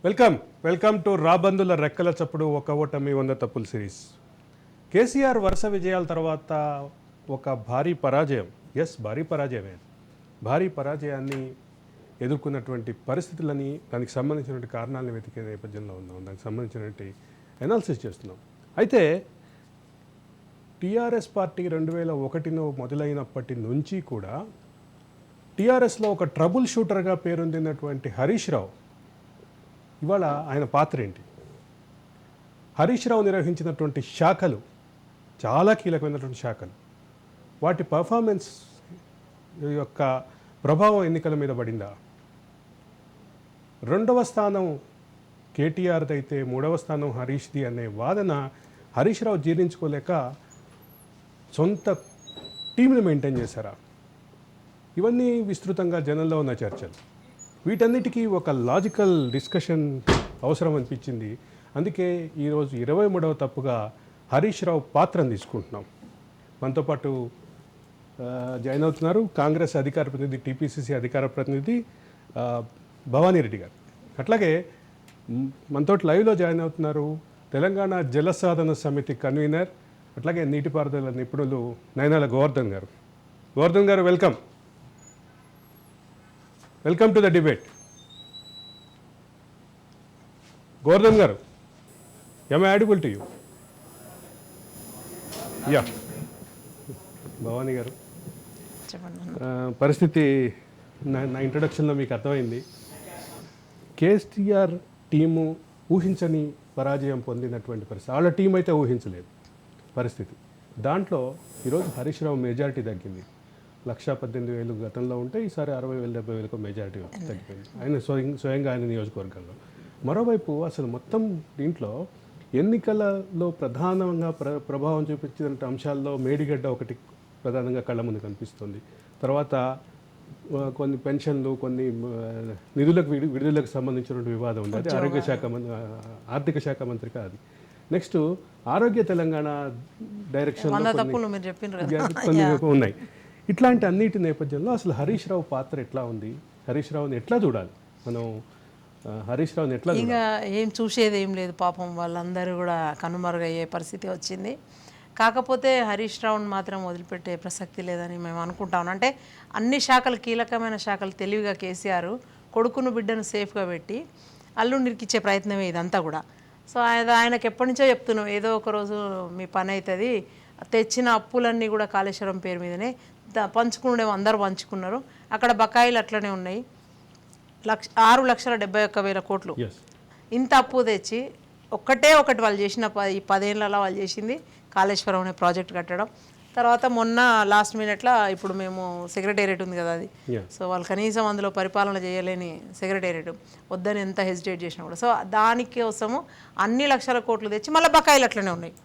Welcome to రాబందుల రెక్కల చప్పుడు ఒక ఓటమి 100 తప్పుల సిరీస్. కేసీఆర్ వరుస విజయాల తర్వాత ఒక భారీ పరాజయం, భారీ పరాజయమే, భారీ పరాజయాన్ని ఎదుర్కొన్నటువంటి పరిస్థితులని, దానికి సంబంధించినటువంటి కారణాలను వెతికే నేపథ్యంలో ఉన్నాం. దానికి సంబంధించినటువంటి ఎనాలిసిస్ చేస్తున్నాం. అయితే టీఆర్ఎస్ పార్టీ 2001 మొదలైనప్పటి నుంచి కూడా టీఆర్ఎస్లో ఒక ట్రబుల్ షూటర్గా పేరొందినటువంటి హరీష్ రావు, ఇవాళ ఆయన పాత్ర ఏంటి? హరీష్ రావు నిర్వహించినటువంటి శాఖలు చాలా కీలకమైనటువంటి శాఖలు, వాటి పర్ఫార్మెన్స్ యొక్క ప్రభావం ఎన్నికల మీద పడిందా? 2వ స్థానం కేటీఆర్ది అయితే 3వ స్థానం హరీష్ది అనే వాదన హరీష్ రావు జీర్ణించుకోలేక సొంత టీంని మెయింటైన్ చేశారా? ఇవన్నీ విస్తృతంగా జనంలో ఉన్న చర్చలు. వీటన్నిటికీ ఒక లాజికల్ డిస్కషన్ అవసరం అనిపించింది. అందుకే ఈరోజు 23వ తప్పుగా హరీష్ రావు పాత్రను తీసుకుంటున్నాం. మనతో పాటు జాయిన్ అవుతున్నారు కాంగ్రెస్ అధికార ప్రతినిధి, టీపీసీసీ అధికార ప్రతినిధి భవానీ రెడ్డి గారు. అట్లాగే మనతో లైవ్లో జాయిన్ అవుతున్నారు తెలంగాణ జలసాధన సమితి కన్వీనర్, అట్లాగే నీటిపారుదల నిపుణులు నయనాల గోవర్ధన్ గారు. గోవర్ధన్ గారు, welcome to the debate. Govardhan గారు, am I audible to you? Yeah, Bhavani గారు, పరిస్థితి నా ఇంట్రడక్షన్లో మీకు అర్థమైంది. కేసీఆర్ టీము ఊహించని పరాజయం పొందినటువంటి పరిస్థితి, వాళ్ళ టీం అయితే ఊహించలేదు పరిస్థితి. దాంట్లో ఈరోజు హరీష్ రావు మెజారిటీ తగ్గింది. 1,18,000 గతంలో ఉంటే ఈసారి 60,000-70,000 మెజారిటీ తగ్గిపోయింది ఆయన స్వయంగా ఆయన నియోజకవర్గంలో. మరోవైపు అసలు మొత్తం దీంట్లో ఎన్నికలలో ప్రధానంగా ప్రభావం చూపించిన అంశాల్లో మేడిగడ్డ ఒకటి ప్రధానంగా కళ్ళ ముందు కనిపిస్తుంది. తర్వాత కొన్ని పెన్షన్లు, కొన్ని నిధులకు విడుదలకు సంబంధించినటువంటి వివాదం ఉంది, అది ఆర్థిక శాఖ మంత్రి కాదు. నెక్స్ట్ ఆరోగ్య తెలంగాణ డైరెక్షన్లో కొన్ని ఉన్నాయి. ఇట్లాంటి అన్నిటి నేపథ్యంలో అసలు హరీష్ రావు పాత్ర ఎట్లా ఉంది? హరీష్ రావుని ఎట్లా చూడాలి మనం? హరీష్ రావుని ఎట్లా ఇంకా ఏం చూసేది ఏం లేదు, పాపం వాళ్ళందరూ కూడా కనుమరుగయ్యే పరిస్థితి వచ్చింది. కాకపోతే హరీష్ రావుని మాత్రం వదిలిపెట్టే ప్రసక్తి లేదని మేము అనుకుంటాం. అంటే అన్ని శాఖలు, కీలకమైన శాఖలు తెలివిగా కేసీఆర్ కొడుకును బిడ్డను సేఫ్గా పెట్టి అల్లుండికి ఇచ్చే ప్రయత్నమే ఇదంతా కూడా. సో ఆయనకు ఎప్పటి నుంచో చెప్తున్నాం, ఏదో ఒక రోజు మీ పని అవుతుంది, తెచ్చిన అప్పులన్నీ కూడా కాళేశ్వరం పేరు మీదనే పంచుకునేమో, అందరూ పంచుకున్నారు. అక్కడ బకాయిలు అట్లనే ఉన్నాయి. 6,71,000 కోట్లు ఇంత అప్పు తెచ్చి ఒకటి వాళ్ళు చేసిన ఈ 10 ఏళ్లలో వాళ్ళు చేసింది కాళేశ్వరం అనే ప్రాజెక్ట్ కట్టడం. తర్వాత మొన్న లాస్ట్ మినిట్లో ఇప్పుడు మేము సెక్రటేరియట్ ఉంది కదా, అది సో వాళ్ళు కనీసం అందులో పరిపాలన చేయలేని సెక్రటేరియట్ వద్దని ఎంత హెసిటేట్ చేసినా కూడా, సో దానికోసము అన్ని లక్షల కోట్లు తెచ్చి మళ్ళీ బకాయిలు అట్లనే ఉన్నాయి.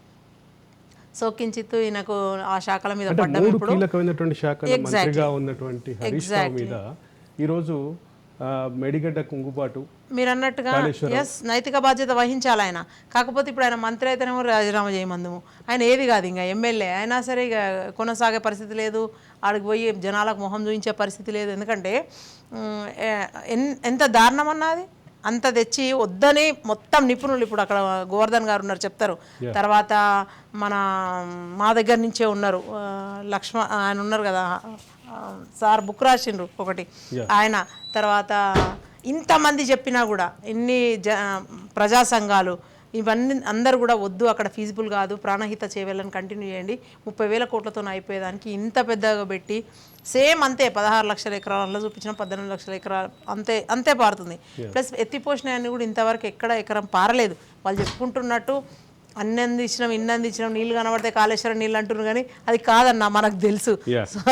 సో కించిత్ ఈయనకు ఆ శాఖల మీద పడ్డం, కీలకమైనటువంటి శాఖల మంత్రిగా ఉన్నటువంటి హరీష్ రావు మీద ఈరోజు మేడిగడ్డ కుంగుబాటు మీరు అన్నట్టుగా నైతిక బాధ్యత వహించాలి ఆయన. కాకపోతే ఇప్పుడు ఆయన మంత్రి అయితేనేమో రాజీనామా చేయమందుము, ఆయన ఏది కాదు, ఇంకా ఎమ్మెల్యే అయినా సరే ఇక కొనసాగే పరిస్థితి లేదు, ఆడికి పోయి జనాలకు మొహం చూపించే పరిస్థితి లేదు. ఎందుకంటే ఎంత దారుణం అన్నది అంత తెచ్చి వద్దని మొత్తం నిపుణులు, ఇప్పుడు అక్కడ గోవర్ధన్ గారు ఉన్నారు చెప్తారు, తర్వాత మా దగ్గర నుంచే ఉన్నారు ఆయన ఉన్నారు కదా సార్, బుక్ రాసిండ్రు ఒకటి ఆయన, తర్వాత ఇంతమంది చెప్పినా కూడా ఇన్ని ప్రజా సంఘాలు ఇవన్నీ అందరు కూడా వద్దు, అక్కడ ఫీజిబుల్ కాదు, ప్రాణహిత చేయాలని కంటిన్యూ చేయండి, 30,000 కోట్లతో అయిపోయేదానికి ఇంత పెద్దగా పెట్టి సేమ్ అంతే 16 లక్షల ఎకరాలలో చూపించిన 18 లక్షల ఎకరాలు అంతే పారుతుంది. ప్లస్ ఎత్తిపోసినాయని కూడా ఇంతవరకు ఎకరం పారలేదు. వాళ్ళు చెప్పుకుంటున్నట్టు అన్ని అందించినాం, ఇన్ని అందించినాం, నీళ్ళు కనబడితే కాళేశ్వరం నీళ్ళు అంటున్నారు, కానీ అది కాదన్నా మనకు తెలుసు. సో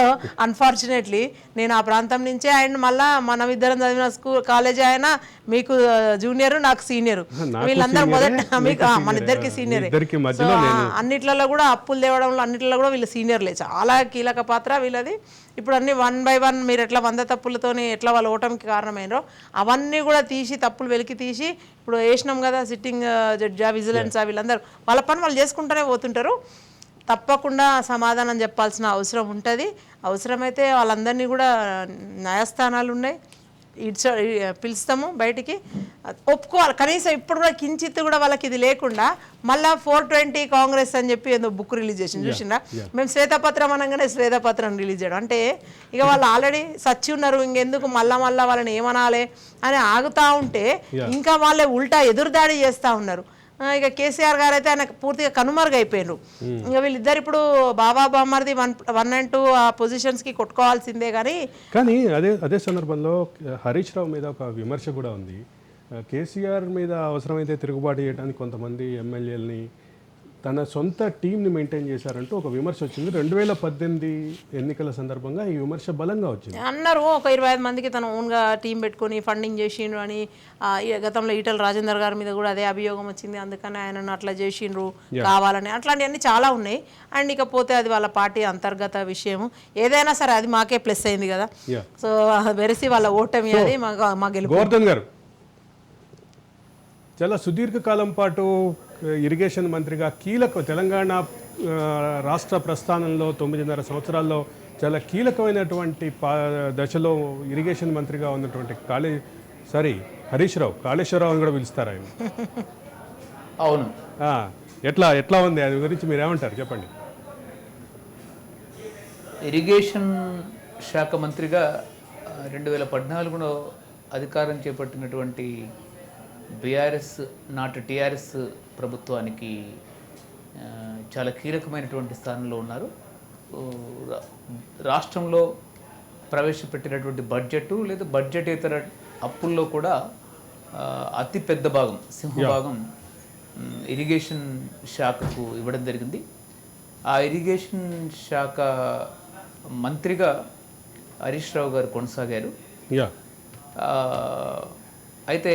అన్ఫార్చునేట్లీ నేను ఆ ప్రాంతం నుంచే, ఆయన మళ్ళీ మనం ఇద్దరం చదివిన కాలేజ్ ఆయన మీకు జూనియర్, నాకు సీనియర్, వీళ్ళందరూ మీకు మన ఇద్దరికి సీనియర్. సో అన్నిట్లలో కూడా అప్పులు తేవడంలో అన్నిట్లలో కూడా వీళ్ళు సీనియర్లే, చాలా కీలక పాత్ర వీళ్ళది. ఇప్పుడు అన్ని 1 by 1 మీరు ఎట్లా 100 తప్పులతోని ఎట్లా వాళ్ళ ఓటమికి కారణమైనరో అవన్నీ కూడా తీసి, తప్పులు వెలికి తీసి ఇప్పుడు వేసినాం కదా సిట్టింగ్ జడ్జా, విజిలెన్స్, వీళ్ళందరూ వాళ్ళ పని వాళ్ళు చేసుకుంటూనే పోతుంటారు. తప్పకుండా సమాధానం చెప్పాల్సిన అవసరం ఉంటుంది. అవసరమైతే వాళ్ళందరినీ కూడా న్యాయస్థానాలు ఉన్నాయి, పిలుస్తాము బయటికి, ఒప్పుకోవాలి. కనీసం ఇప్పుడు కూడా కించిత్ కూడా వాళ్ళకి ఇది లేకుండా మళ్ళీ 420 కాంగ్రెస్ అని చెప్పి ఏదో బుక్ రిలీజ్ చేసింది చూసిందా. మేము శ్వేతపత్రం అనగానే శ్వేతపత్రం రిలీజ్ చేయడం అంటే ఇక వాళ్ళు ఆల్రెడీ సచ్చి ఉన్నారు, ఇంకెందుకు మళ్ళా వాళ్ళని ఏమనాలి అని ఆగుతూ ఉంటే ఇంకా వాళ్ళే ఉల్టా ఎదురుదాడి చేస్తూ ఉన్నారు. ఇక కేసీఆర్ గారు అయితే ఆయన పూర్తిగా కనుమరుగైపోయినారు. ఇక వీళ్ళిద్దరు ఇప్పుడు బాబా బామ్మర్ది 1 and 2 ఆ పొజిషన్స్కి కొట్టుకోవాల్సిందే. కానీ అదే సందర్భంలో హరీష్ రావు మీద ఒక విమర్శ కూడా ఉంది. కేసీఆర్ మీద అవసరమైతే తిరుగుబాటు చేయడానికి కొంతమంది ఎమ్మెల్యేలని తన సొంత టీంని మెయింటైన్ చేశారంటూ ఒక విమర్శ వచ్చింది. 2018 ఎన్నికల సందర్భంగా ఈ విమర్శ బలంగా వచ్చింది. అన్నారు ఒక 25 మందికి తన ఓన్గా టీం పెట్టుకొని ఫండింగ్ చేసిండ్రు అని. గతంలో ఈటల రాజేందర్ గారి మీద కూడా అదే అభియోగం వచ్చింది, అందుకని ఆయనను అట్లా చేసిండ్రు కావాలని. అట్లాంటివన్నీ చాలా ఉన్నాయి. అండ్ ఇకపోతే అది వాళ్ళ పార్టీ అంతర్గత విషయం. ఏదైనా సరే అది మాకే ప్లస్ అయింది కదా. సో వెరసి వాళ్ళ ఓటమి అది మా గెలుపు. గోవర్ధన్ గారు చాలా సుదీర్ఘకాలం పాటు ఇరిగేషన్ మంత్రిగా తెలంగాణ రాష్ట్ర ప్రస్థానంలో 9.5 సంవత్సరాల్లో చాలా కీలకమైనటువంటి దశలో ఇరిగేషన్ మంత్రిగా ఉన్నటువంటి హరీష్ రావు, కాళేశ్వరరావు అని కూడా పిలుస్తారు ఆయన. అవును. ఎట్లా ఉంది దాని గురించి మీరు ఏమంటారు చెప్పండి. ఇరిగేషన్ శాఖ మంత్రిగా 2014లో అధికారం చేపట్టినటువంటి బీఆర్ఎస్ నాటి టీఆర్ఎస్ ప్రభుత్వానికి చాలా కీలకమైనటువంటి స్థానంలో ఉన్నారు. రాష్ట్రంలో ప్రవేశపెట్టినటువంటి బడ్జెట్ లేదా బడ్జెటేతర అప్పుల్లో కూడా అతి పెద్ద భాగం, సింహభాగం ఇరిగేషన్ శాఖకు ఇవ్వడం జరిగింది. ఆ ఇరిగేషన్ శాఖ మంత్రిగా హరీష్ రావు గారు కొనసాగారు. అయితే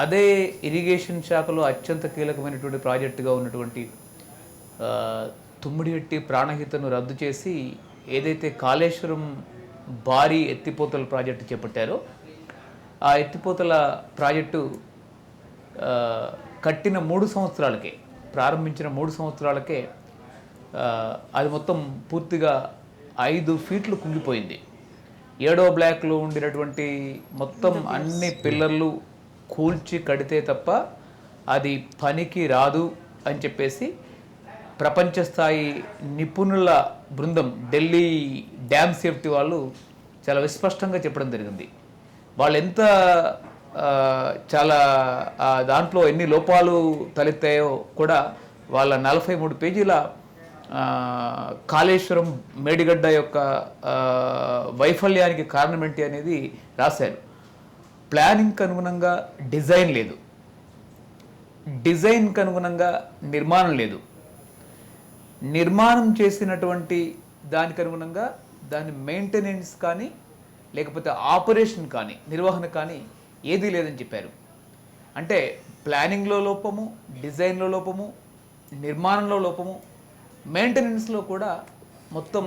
అదే ఇరిగేషన్ శాఖలో అత్యంత కీలకమైనటువంటి ప్రాజెక్టుగా ఉన్నటువంటి తుమ్మిడిహట్టి ప్రాణహితను రద్దు చేసి ఏదైతే కాళేశ్వరం భారీ ఎత్తిపోతల ప్రాజెక్టు చేపట్టారో ఆ ఎత్తిపోతల ప్రాజెక్టు కట్టిన 3 సంవత్సరాలకే, ప్రారంభించిన 3 సంవత్సరాలకే అది మొత్తం పూర్తిగా 5 ఫీట్లు కుంగిపోయింది. 7వ బ్లాక్లో ఉండినటువంటి మొత్తం అన్ని పిల్లర్లు కూల్చి కడితే తప్ప అది పనికి రాదు అని చెప్పేసి ప్రపంచ స్థాయి నిపుణుల బృందం ఢిల్లీ డ్యామ్ సేఫ్టీ వాళ్ళు చాలా విస్పష్టంగా చెప్పడం జరిగింది. వాళ్ళు ఎంత చాలా దాంట్లో ఎన్ని లోపాలు తలెత్తాయో కూడా వాళ్ళ 43 పేజీల కాళేశ్వరం మేడిగడ్డ యొక్క వైఫల్యానికి కారణం ఏంటి అనేది రాశారు. ప్లానింగ్కి అనుగుణంగా డిజైన్ లేదు, డిజైన్కి అనుగుణంగా నిర్మాణం లేదు, నిర్మాణం చేసినటువంటి దానికి అనుగుణంగా దాని మెయింటెనెన్స్ కానీ లేకపోతే ఆపరేషన్ కానీ నిర్వహణ కానీ ఏదీ లేదని చెప్పారు. అంటే ప్లానింగ్లో లోపము, డిజైన్లో లోపము, నిర్మాణంలో లోపము, మెయింటెనెన్స్లో కూడా మొత్తం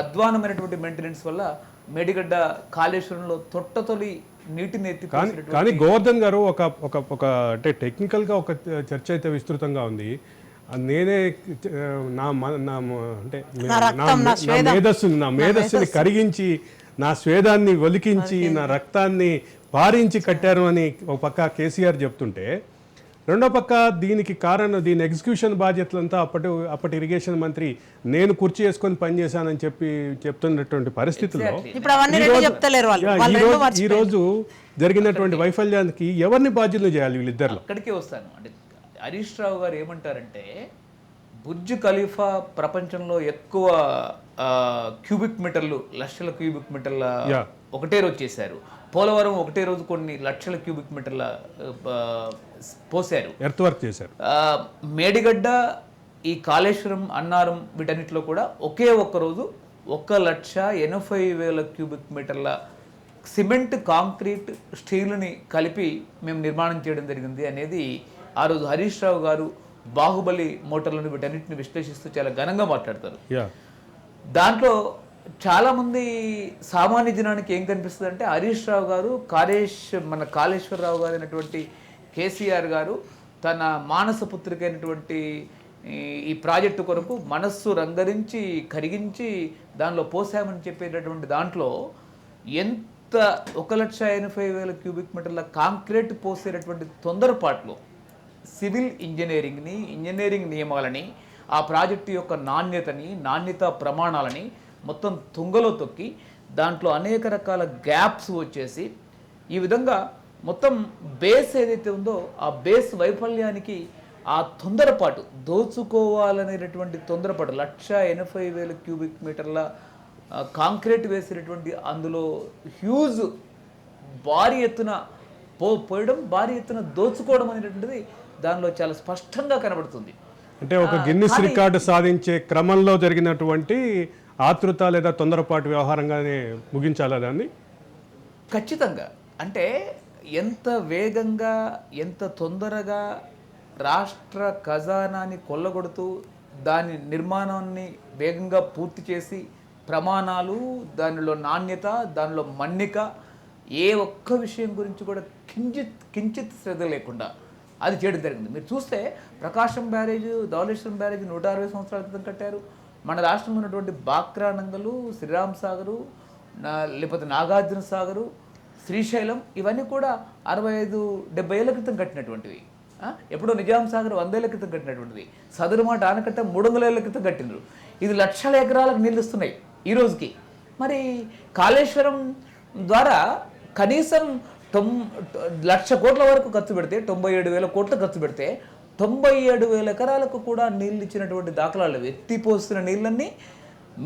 అధ్వానమైనటువంటి మెయింటెనెన్స్ వల్ల మేడిగడ్డ కాళేశ్వరంలో తొట్టతొలి నీటిని ఎత్తి. కానీ గోవర్ధన్ గారు ఒక అంటే టెక్నికల్గా ఒక చర్చ అయితే విస్తృతంగా ఉంది. నేనే నా మేధస్సుని కరిగించి, నా స్వేదాన్ని ఒలికించి, నా రక్తాన్ని పారించి కట్టారు అని ఒక పక్క కేసీఆర్ చెప్తుంటే, రెండో పక్క దీని ఎగ్జిక్యూషన్ బాధ్యతలంతా అప్పటి ఇరిగేషన్ మంత్రి నేను కుర్చీ వేసుకొని పనిచేశానని చెప్తున్నటువంటి పరిస్థితుల్లో ఈ రోజు జరిగినటువంటి వైఫల్యానికి ఎవరిని బాధ్యులు చేయాలి వీళ్ళిద్దరు? అక్కడికే వస్తాను. అంటే హరీష్ రావు గారు ఏమంటారంటే బుర్జ్ ఖలీఫా ప్రపంచంలో ఎక్కువ క్యూబిక్ మీటర్లు, లక్షల క్యూబిక్ మీటర్ల ఒకటే రోజు చేశారు. పోలవరం ఒకటే రోజు కొన్ని లక్షల క్యూబిక్ మీటర్ల పోసారు, ఎర్త్ వర్క్ చేశారు. మేడిగడ్డ, ఈ కాళేశ్వరం, అన్నారం వీటన్నిటిలో కూడా ఒకే ఒక్క రోజు 1,80,000 క్యూబిక్ మీటర్ల సిమెంట్, కాంక్రీట్, స్టీల్ని కలిపి మేము నిర్మాణం చేయడం జరిగింది అనేది ఆ రోజు హరీష్ రావు గారు బాహుబలి మోటార్లను వీటన్నిటిని విశ్లేషిస్తూ చాలా ఘనంగా మాట్లాడతారు. దాంట్లో చాలామంది సామాన్య జనానికి ఏం కనిపిస్తుంది అంటే హరీష్ రావు గారు మన కాళేశ్వరరావు గారు అయినటువంటి కేసీఆర్ గారు తన మానస పుత్రిక అయినటువంటి ఈ ప్రాజెక్టు కొరకు మనస్సు రంగరించి కరిగించి దానిలో పోసామని చెప్పేటటువంటి దాంట్లో ఎంత ఇంత 1,80,000 క్యూబిక్ మీటర్ల కాంక్రీట్ పోసేటటువంటి తొందరపాట్లు సివిల్ ఇంజనీరింగ్ని, ఇంజనీరింగ్ నియమాలని, ఆ ప్రాజెక్టు యొక్క నాణ్యతా ప్రమాణాలని మొత్తం తుంగలో తొక్కి దాంట్లో అనేక రకాల గ్యాప్స్ వచ్చేసి ఈ విధంగా మొత్తం బేస్ ఏదైతే ఉందో ఆ బేస్ వైఫల్యానికి ఆ తొందరపాటు దోచుకోవాలనేటటువంటి తొందరపాటు 1,80,000 క్యూబిక్ మీటర్ల కాంక్రీట్ వేసినటువంటి అందులో హ్యూజ్ భారీ ఎత్తున పోయడం, భారీ ఎత్తున దోచుకోవడం అనేటువంటిది దానిలో చాలా స్పష్టంగా కనబడుతుంది. అంటే ఒక గిన్నిస్ రికార్డు సాధించే క్రమంలో జరిగినటువంటి ఆతృత లేదా తొందరపాటు వ్యవహారంగానే ముగించాలా దాన్ని? ఖచ్చితంగా. అంటే ఎంత వేగంగా, ఎంత తొందరగా రాష్ట్ర ఖజానాని కొల్లగొడుతూ దాని నిర్మాణాన్ని వేగంగా పూర్తి చేసి ప్రమాణాలు, దానిలో నాణ్యత, దానిలో మన్నిక, ఏ ఒక్క విషయం గురించి కూడా కించిత్ శ్రద్ధ లేకుండా అది చేయడం జరిగింది. మీరు చూస్తే ప్రకాశం బ్యారేజ్, ధవళేశ్వరం బ్యారేజ్ 160 సంవత్సరాల క్రితం కట్టారు. మన రాష్ట్రంలో ఉన్నటువంటి బాక్రా నంగలు, శ్రీరామ్ సాగరు, లేకపోతే నాగార్జున సాగరు, శ్రీశైలం ఇవన్నీ కూడా 65-70 ఏళ్ల క్రితం కట్టినటువంటివి. ఎప్పుడో నిజాం సాగర్ 100 ఏళ్ల క్రితం కట్టినటువంటిది. సదరుమాట ఆనకట్ట 300 ఏళ్ల క్రితం కట్టినరు. ఇది లక్షల ఎకరాలకు నీళ్ళు ఇస్తున్నాయి ఈ రోజుకి. మరి కాళేశ్వరం ద్వారా కనీసం 1,00,000 కోట్ల వరకు ఖర్చు పెడితే, 97,000 కోట్లు ఖర్చు పెడితే 97,000 ఎకరాలకు కూడా నీళ్ళు ఇచ్చినటువంటి దాఖలాలు. ఎత్తిపోస్తున్న నీళ్ళన్నీ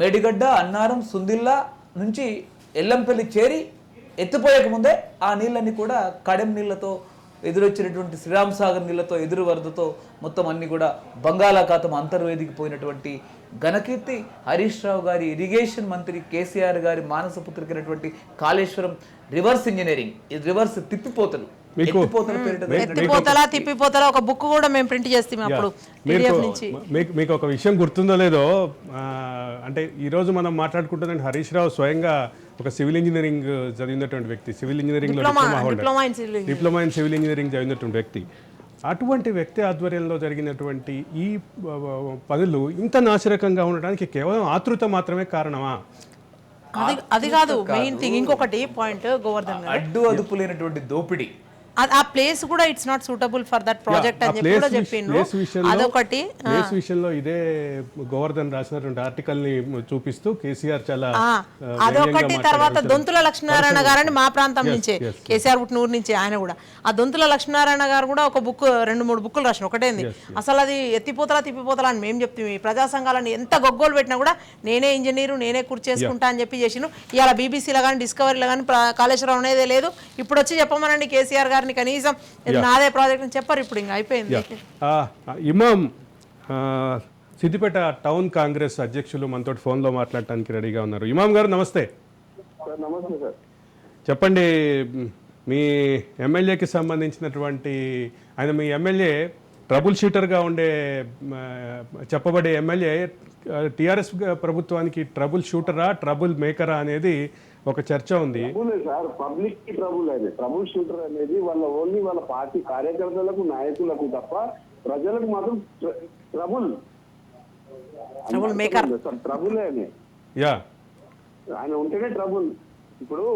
మేడిగడ్డ, అన్నారం, సుందిల్లా నుంచి ఎల్లంపల్లి చేరి ఎత్తిపోయక ముందే ఆ నీళ్ళన్నీ కూడా కడెం నీళ్ళతో, ఎదురొచ్చినటువంటి శ్రీరామ్ సాగర్ నీళ్ళతో, ఎదురు వరదతో మొత్తం అన్ని కూడా బంగాళాఖాతం అంతర్వేదికి పోయినటువంటి ఘనకీర్తి హరీష్ రావు గారి, ఇరిగేషన్ మంత్రి కేసీఆర్ గారి మానసపుత్రికైనటువంటి కాళేశ్వరం రివర్స్ ఇంజనీరింగ్, ఇది రివర్స్ తిప్పిపోతలు. తిప్పిపోతల ఒక బుక్ కూడా మేము ప్రింట్ చేస్తాం అప్పుడు. మీకు ఒక విషయం గుర్తుందో లేదో, అంటే ఈరోజు మనం మాట్లాడుకుంటున్న హరీష్ రావు స్వయంగా ఒక సివిల్ ఇంజనీరింగ్ చదివినటువంటి వ్యక్తి, సివిల్ ఇంజనీరింగ్ లో డిప్లొమా ఇన్ సివిల్ ఇంజనీరింగ్ చదివినటువంటి వ్యక్తి. అటువంటి వ్యక్తి ఆధ్వర్యంలో జరిగినటువంటి ఈ పనులు ఇంత నాశరకంగా ఉండడానికి కేవలం ఆతృత మాత్రమే కారణమా? అది కాదు మెయిన్ థింగ్. ఇంకొకటి పాయింట్ గోవర్ధన్ గారు, అడ్డు అదుపు లేనటువంటి దోపిడీ. ఆ ప్లేస్ కూడా it's not suitable for that project అని చెప్పి కూడా చెప్పిండ్రు. అదొకటి ప్లేస్ విషయంలో ఇదే గోవర్ధన్ రాసినటువంటి ఆర్టికల్ ని చూపిస్తూ కేసీఆర్ చాలా అదొకటి. తర్వాత దొంతుల లక్ష్మీనారాయణ గారని మా ప్రాంతం నుంచే, కేసీఆర్ పుట్టినూరు నుంచి ఆయన కూడా, ఆ దొంతుల లక్ష్మీనారాయణ గారు కూడా ఒక బుక్, 2-3 బుక్కులు రాసిన. ఒకటేంది అసలు అది తిప్పిపోతలా అని మేము చెప్తాం. ప్రజా సంఘాలను ఎంత గొగ్గోలు పెట్టినా కూడా నేనే ఇంజనీరు, నేనే చేసుకుంటా అని చెప్పి చేసిను. ఇవాళ బీబీసీలో కానీ, డిస్కవరీలో కానీ కాళేశ్వరం అనేదే లేదు. ఇప్పుడు వచ్చి చెప్పమనండి కేసీఆర్ గారిని, కనీసం నాదే ప్రాజెక్ట్ అని చెప్పారు. ఇప్పుడు ఇంకా అయిపోయింది. ఇమాం సిద్దిపేట టౌన్ కాంగ్రెస్ అధ్యక్షులు మనతో ఫోన్లో మాట్లాడటానికి రెడీగా ఉన్నారు. ఇమాం గారు నమస్తే. నమస్తే సార్. చెప్పండి, మీ ఎమ్మెల్యేకి సంబంధించినటువంటి, ఆయన మీ ఎమ్మెల్యే ట్రబుల్ షూటర్గా ఉండే చెప్పబడే ఎమ్మెల్యే టీఆర్ఎస్ ప్రభుత్వానికి ట్రబుల్ షూటరా, ట్రబుల్ మేకరా అనేది ఒక చర్చ ఉంది. సార్, పబ్లిక్ కి ట్రబుల్ అనేది, ట్రబుల్ షూటర్ అనేది ఓన్లీ వాళ్ళ పార్టీ కార్యకర్తలకు, నాయకులకు తప్ప ప్రజలకు మాత్రం ట్రబుల్ మేకర్, ట్రబులే అని. ఆయన ఉంటేనే ట్రబుల్. ఇప్పుడు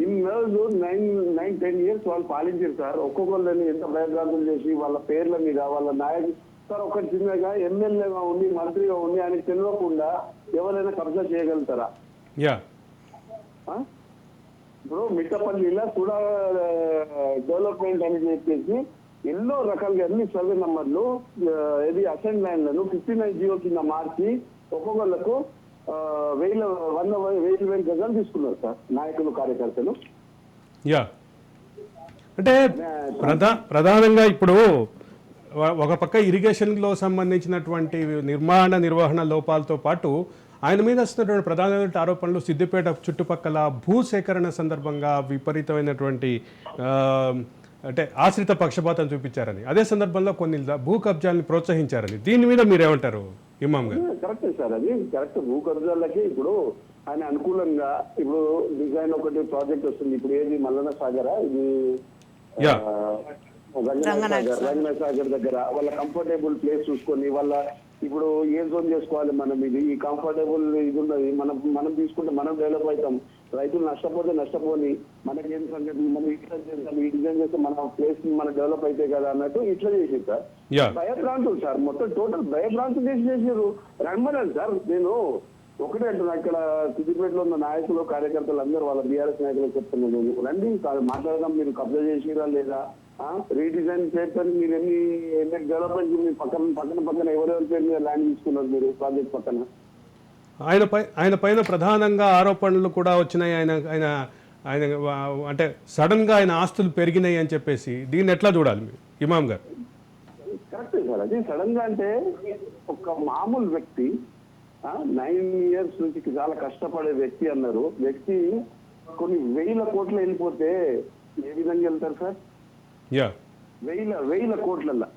ఇన్నేళ్ళు 9-10 years వాళ్ళు పాలించారు సార్. ఒక్కొక్కరిని ఎంత భయభ్రాంతులు చేసి వాళ్ళ పేర్ల మీద, వాళ్ళ నాయకులు సార్, ఒక చిన్నగా ఎమ్మెల్యేగా ఉండి, మంత్రిగా ఉండి ఆయనకు తెలియకుండా ఎవరైనా కబ్జా చేయగలుగుతారా? ఇప్పుడు మిట్టపల్లిలో కూడా డెవలప్మెంట్ అని చెప్పేసి ఎన్నో రకాలుగా అన్ని సర్వే నంబర్లు, ఇది అసెంట్ ల్యాండ్లను 59 జీవో కింద మార్చి ఒక్కొక్కళ్ళకు 1,000 గజాలు తీసుకున్నారు సార్ నాయకులు, కార్యకర్తలు. అంటే ప్రధానంగా ఇప్పుడు ఒక పక్క ఇరిగేషన్లో సంబంధించినటువంటి నిర్వహణ లోపాలతో పాటు ఆయన మీద వస్తున్నటువంటి ప్రధానమైన ఆరోపణలు సిద్దిపేట చుట్టుపక్కల భూసేకరణ సందర్భంగా విపరీతమైనటువంటి అంటే ఆశ్రిత పక్షపాతం చూపించారని, అదే సందర్భంలో కొన్ని భూ కబ్జాలను ప్రోత్సహించారని, దీని మీద మీరేమంటారు ఇమాం గారు? కరెక్టే సార్, అది కరెక్ట్. భూ కబ్జాలకి ఇప్పుడు ఆయన అనుకూలంగా ఇప్పుడు డిజైన్ ఒకటి ప్రాజెక్ట్ వస్తుంది. ఇప్పుడు ఏది మల్లన్న సాగరా, ఇది రంగనాథ్ సాగర్ దగ్గర వాళ్ళ కంఫర్టబుల్ ప్లేస్ చూసుకొని వాళ్ళ ఇప్పుడు ఏ జోన్ చేసుకోవాలి మనం, ఇది ఈ కంఫర్టబుల్ ఇది ఉన్నది, మనం తీసుకుంటే మనం డెవలప్ అవుతాం. రైతులు నష్టపోతే నష్టపోని, మనకేం సంగతి, మనం ఇట్లా చేస్తాం, ఈ డిజైన్ చేస్తే మన ప్లేస్ మన డెవలప్ అయితే కదా అన్నట్టు ఇట్లా చేసింది సార్. Yeah. భయభ్రాంతులు సార్, మొత్తం టోటల్ భయభ్రాంతులు చేసారు. రమ్మనండి సార్, నేను ఒకటే అంటున్నా, ఇక్కడ సిద్దిపేటలో ఉన్న నాయకులు కార్యకర్తలు అందరూ వాళ్ళ బీఆర్ఎస్ నాయకులు చెప్తున్నాను, రండి మాట్లాడదాం, మీరు కబ్జా చేసిరా లేదా, రీడిజైన్ చేయడానికి మీరు ఎన్ని డెవలప్మెంట్, మీరు పక్కన ఎవరెవరి పేరు మీద ల్యాండ్ తీసుకున్నారు మీరు ప్రాజెక్ట్ పక్కన. ఆయన పైన ప్రధానంగా ఆరోపణలు కూడా వచ్చినాయి. ఆయన ఆయన ఆయన అంటే సడన్గా ఆయన ఆస్తులు పెరిగినాయి అని చెప్పేసి దీన్ని ఎట్లా చూడాలి మీరు ఇమాం గారు? కరెక్టే సార్, అది సడన్ గా అంటే ఒక మామూలు వ్యక్తి 9 years నుంచి చాలా కష్టపడే వ్యక్తి అన్నారు. వ్యక్తి కొన్ని 1000 కోట్లు వెళ్ళిపోతే ఏ విధంగా వెళ్తారు సార్? యా, 1000 కోట్లల్లా.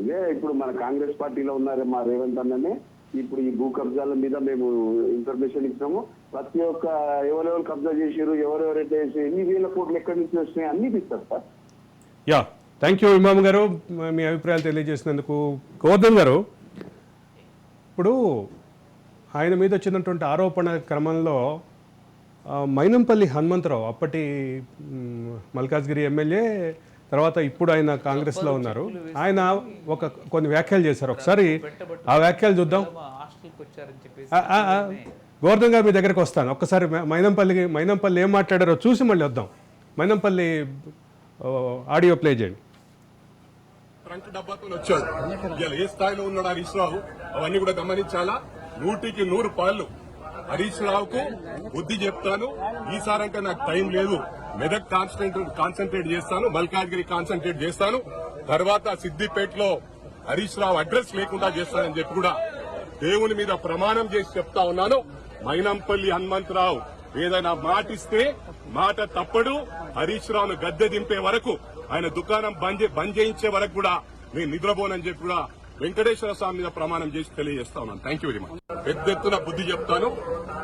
ఇదే ఇప్పుడు మన కాంగ్రెస్ పార్టీలో ఉన్నారే మా రేవంత్ అన్ననే, ఇప్పుడు ఈ భూ కబ్జాల మీద మేము ఇన్ఫర్మేషన్ ఇచ్చాము. ప్రతి ఒక్క ఎవరెవరు కబ్జా చేసారు, ఎవరెవరైతే ఎన్ని 1000 కోట్లు ఎక్కడి నుంచి వచ్చినాయి అన్ని ఇస్తారు సార్. యా, థ్యాంక్ యూ ఇమాం గారు మీ అభిప్రాయాలు తెలియజేసినందుకు. గోవర్ధన్ గారు, ఇప్పుడు ఆయన మీద వచ్చినటువంటి ఆరోపణ క్రమంలో మైనంపల్లి హనుమంతరావు అప్పటి మల్కాజ్గిరి ఎమ్మెల్యే, తర్వాత ఇప్పుడు ఆయన కాంగ్రెస్లో ఉన్నారు, ఆయన కొన్ని వ్యాఖ్యలు చేశారు. ఒకసారి ఆ వ్యాఖ్యలు చూద్దాం. గోవర్ధన్ గారు మీ దగ్గరకు వస్తాను. ఒక్కసారి మైనంపల్లి ఏం మాట్లాడారో చూసి మళ్ళీ వద్దాం. మైనంపల్లి ఆడియో ప్లే చేయండి. ట్రంక్ డబ్బాతో వచ్చాడు. ఇవాళ ఏ స్థాయిలో ఉన్నాడు హరీష్ రావు అవన్నీ కూడా గమనించాలా. 100కి 100 పాళ్ళు హరీష్ రావుకు బుద్ధి చెప్తాను. ఈసారంటే నాకు టైం లేదు. మెదక్ కాన్సన్ట్రేట్ చేస్తాను, మల్కాజ్గిరి కాన్సన్ట్రేట్ చేస్తాను, తర్వాత సిద్దిపేటలో హరీష్ రావు అడ్రస్ లేకుండా చేస్తానని చెప్పి కూడా దేవుని మీద ప్రమాణం చేసి చెప్తా ఉన్నాను. మైనంపల్లి హనుమంతరావు ఏదైనా మాటిస్తే మాట తప్పడు. హరీష్ రావును గద్దె దింపే వరకు, ఆయన దుకాణం బంద్ చేయించే వరకు కూడా నేను నిద్రపోనని చెప్పి కూడా వెంకటేశ్వర స్వామి మీద ప్రమాణం చేసి తెలియజేస్తా ఉన్నాను. Thank you very much. పెద్ద ఎత్తున బుద్ధి చెప్తాను.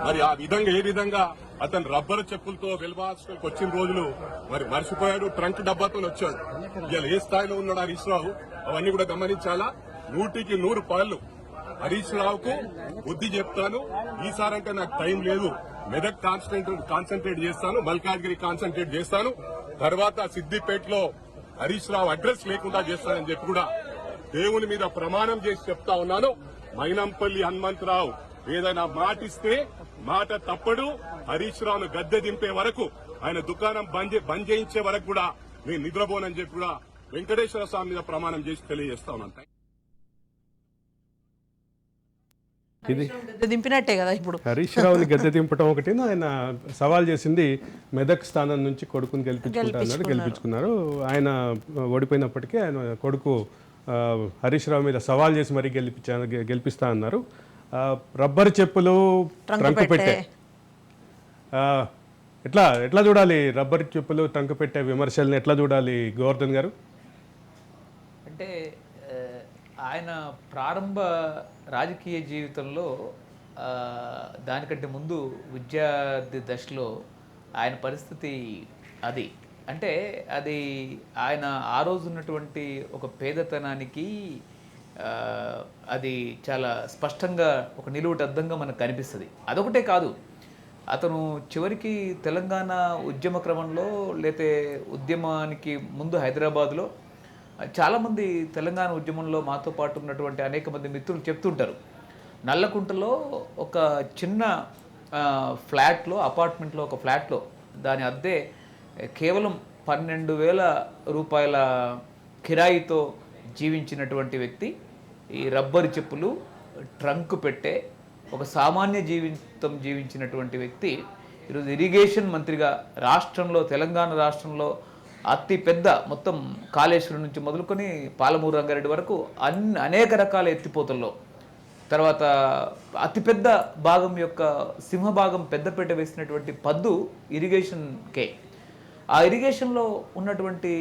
మరి ఆ విధంగా ఏ విధంగా అతను రబ్బర్ చెప్పులతో వెల్వా హాస్పిటల్కి వచ్చిన రోజులు మరి మర్చిపోయాడు. ట్రంక్ డబ్బాతో వచ్చాడు. ఇవాళ ఏ స్థాయిలో ఉన్నాడు హరీష్ రావు అవన్నీ కూడా గమనించాలా. 100కి 100 పాళ్ళు హరీష్ రావుకు బుద్ధి చెప్తాను. ఈసారంటే నాకు టైం లేదు. మెదక్ కాన్సన్ట్రేట్ చేస్తాను, మల్కాజ్గిరి కాన్సన్ట్రేట్ చేస్తాను, తర్వాత సిద్దిపేటలో హరీష్ రావు అడ్రస్ లేకుండా చేస్తానని చెప్పి కూడా దేవుని మీద ప్రమాణం చేసి చెప్తా ఉన్నాను. మైనంపల్లి హనుమంతరావు ఏదైనా మాటిస్తే మాట తప్పడు. హరీష్ రావును గద్దె దింపే వరకు, ఆయన దుకాణం బంద్ చేయించే వరకు కూడా నేను నిద్రపోనని చెప్పి కూడా వెంకటేశ్వర స్వామి మీద ప్రమాణం చేసి తెలియజేస్తా ఉన్నాను. ఇది దింపినట్టే కదా ఇప్పుడు. హరీష్ రావుని గద్దె దింపడం ఒకటి, ఆయన సవాల్ చేసింది మెదక్ స్థానం నుంచి కొడుకుని గెలిపించుకున్నారు. ఆయన ఓడిపోయినప్పటికీ ఆయన కొడుకు హరీష్ రావు మీద సవాల్ చేసి మరీ గెలిపిస్తా అన్నారు. రబ్బర్ చెప్పులు, ట్రంక్ పెట్టే, ఎట్లా చూడాలి? రబ్బర్ చెప్పులు, ట్రంక్ పెట్టే విమర్శల్ని ఎట్లా చూడాలి గోవర్ధన్ గారు? అంటే ఆయన ప్రారంభ రాజకీయ జీవితంలో దానికంటే ముందు విద్యార్థి దశలో ఆయన పరిస్థితి అది. అంటే అది ఆయన ఆ రోజు ఉన్నటువంటి ఒక పేదతనానికి అది చాలా స్పష్టంగా ఒక నిలువుటద్దంగా మనకు కనిపిస్తుంది. అదొకటే కాదు, అతను చివరికి తెలంగాణ ఉద్యమ క్రమంలో లేతే ఉద్యమానికి ముందు హైదరాబాద్లో చాలామంది తెలంగాణ ఉద్యమంలో మాతో పాటు ఉన్నటువంటి అనేక మంది మిత్రులు చెప్తుంటారు, నల్లకుంటలో ఒక చిన్న ఫ్లాట్లో, అపార్ట్మెంట్లో, ఒక ఫ్లాట్లో దాని అద్దె కేవలం 12,000 రూపాయల కిరాయితో జీవించినటువంటి వ్యక్తి, ఈ రబ్బరు చెప్పులు, ట్రంక్ పెట్టే ఒక సామాన్య జీవితం జీవించినటువంటి వ్యక్తి ఈరోజు ఇరిగేషన్ మంత్రిగా రాష్ట్రంలో, తెలంగాణ రాష్ట్రంలో అతి పెద్ద మొత్తం కాళేశ్వరం నుంచి మొదలుకొని పాలమూరు రంగారెడ్డి వరకు అనేక రకాల ఎత్తిపోతల్లో, తర్వాత అతిపెద్ద భాగం యొక్క సింహభాగం పెద్దపేట వేసినటువంటి పద్దు ఇరిగేషన్కే. ఆ ఇరిగేషన్లో ఉన్నటువంటి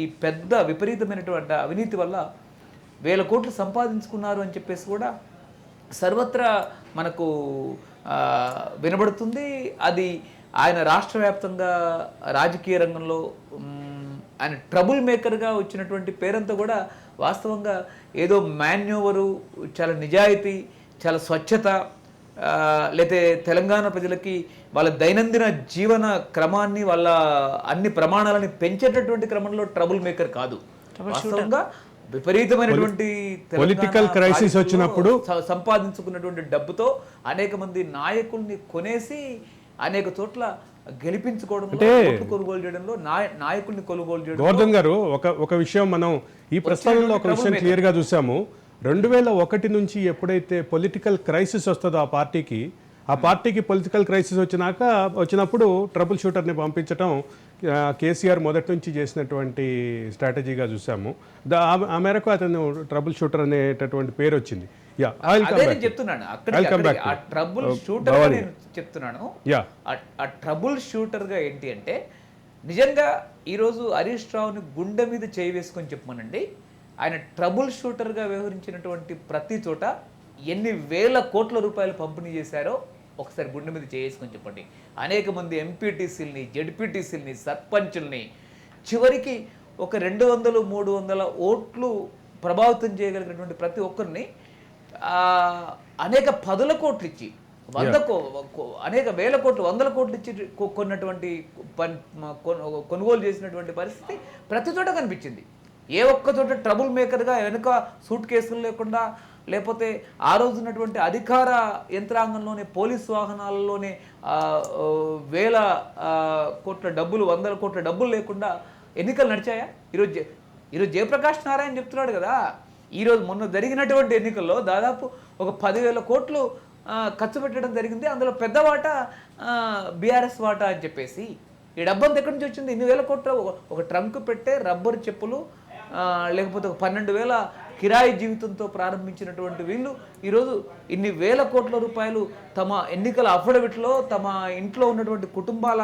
ఈ పెద్ద విపరీతమైనటువంటి అవినీతి వల్ల 1000 కోట్లు సంపాదించుకున్నారు అని చెప్పేసి కూడా సర్వత్రా మనకు వినబడుతుంది. అది ఆయన రాష్ట్ర వ్యాప్తంగా రాజకీయ రంగంలో ఆయన ట్రబుల్ మేకర్గా వచ్చినటువంటి పేరంతా కూడా వాస్తవంగా ఏదో మాన్యూవరు, చాలా నిజాయితీ, చాలా స్వచ్ఛత, లేతే తెలంగాణ ప్రజలకి వాళ్ళ దైనందిన జీవన క్రమాన్ని వాళ్ళ అన్ని ప్రమాణాలని పెంచేటటువంటి క్రమంలో ట్రబుల్ మేకర్ కాదు. వాస్తవంగా విపరీతమైనటువంటి పొలిటికల్ క్రైసిస్ వచ్చినప్పుడు సంపాదించుకున్నటువంటి డబ్బుతో అనేక మంది నాయకుల్ని కొనేసి అనేక చోట్ల గెలిపించుకోవడం, కొనుగోలు చేయడంలో, నాయకుల్ని కొనుగోలు చేయడం. గోవర్ధన్ గారు ఒక విషయం మనం ఈ ప్రస్తావనలో ఒక విషయం క్లియర్ గా చూసాము. 2001 నుంచి ఎప్పుడైతే పొలిటికల్ క్రైసిస్ వస్తుందో ఆ పార్టీకి పొలిటికల్ క్రైసిస్ వచ్చినప్పుడు ట్రబుల్ షూటర్ని పంపించడం కేసీఆర్ మొదటి నుంచి చేసినటువంటి స్ట్రాటజీగా చూసాము. ఆ మేరకు అతను ట్రబుల్ షూటర్ అనేటటువంటి పేరు వచ్చింది. చెప్తున్నాను ఆ ట్రబుల్ షూటర్ నేను చెప్తున్నాను. ఆ ట్రబుల్ షూటర్ గా ఏంటి అంటే, నిజంగా ఈరోజు హరీష్ రావుని గుండె మీద చేయి వేసుకొని చెప్పమనండి, ఆయన ట్రబుల్ షూటర్గా వ్యవహరించినటువంటి ప్రతి చోట ఎన్ని వేల కోట్ల రూపాయలు పంపిణీ చేశారో ఒకసారి గుండె మీద చేసుకొని చెప్పండి. అనేక మంది ఎంపీటీసీలని, జెడ్పీటీసీలని, సర్పంచుల్ని, చివరికి ఒక 200-300 ఓట్లు ప్రభావితం చేయగలిగినటువంటి ప్రతి ఒక్కరిని అనేక 10 కోట్లు ఇచ్చి, అనేక వేల కోట్లు, 100 కోట్లు ఇచ్చి కొన్నటువంటి కొనుగోలు చేసినటువంటి పరిస్థితి ప్రతి చోట కనిపించింది. ఏ ఒక్క చోట ట్రబుల్ మేకర్గా వెనుక సూట్ కేసులు లేకుండా, లేకపోతే ఆ రోజు ఉన్నటువంటి అధికార యంత్రాంగంలోనే, పోలీసు వాహనాలలోనే వేల కోట్ల డబ్బులు, 100 కోట్ల డబ్బులు లేకుండా ఎన్నికలు నడిచాయా? ఈరోజు జయప్రకాష్ నారాయణ చెప్తున్నాడు కదా, ఈరోజు మొన్న జరిగినటువంటి ఎన్నికల్లో దాదాపు ఒక 10,000 కోట్లు ఖర్చు పెట్టడం జరిగింది. అందులో పెద్ద వాటా బీఆర్ఎస్ వాటా అని చెప్పేసి. ఈ డబ్బంతా ఎక్కడి నుంచి వచ్చింది? ఇన్ని వేల కోట్ల ఒక ట్రంక్ పెట్టే రబ్బర్ చెప్పులు, లేకపోతే ఒక 12,000 కిరాయి జీవితంతో ప్రారంభించినటువంటి వీళ్ళు ఈరోజు ఇన్ని వేల కోట్ల రూపాయలు తమ ఎన్నికల అఫిడవిట్లో, తమ ఇంట్లో ఉన్నటువంటి కుటుంబాల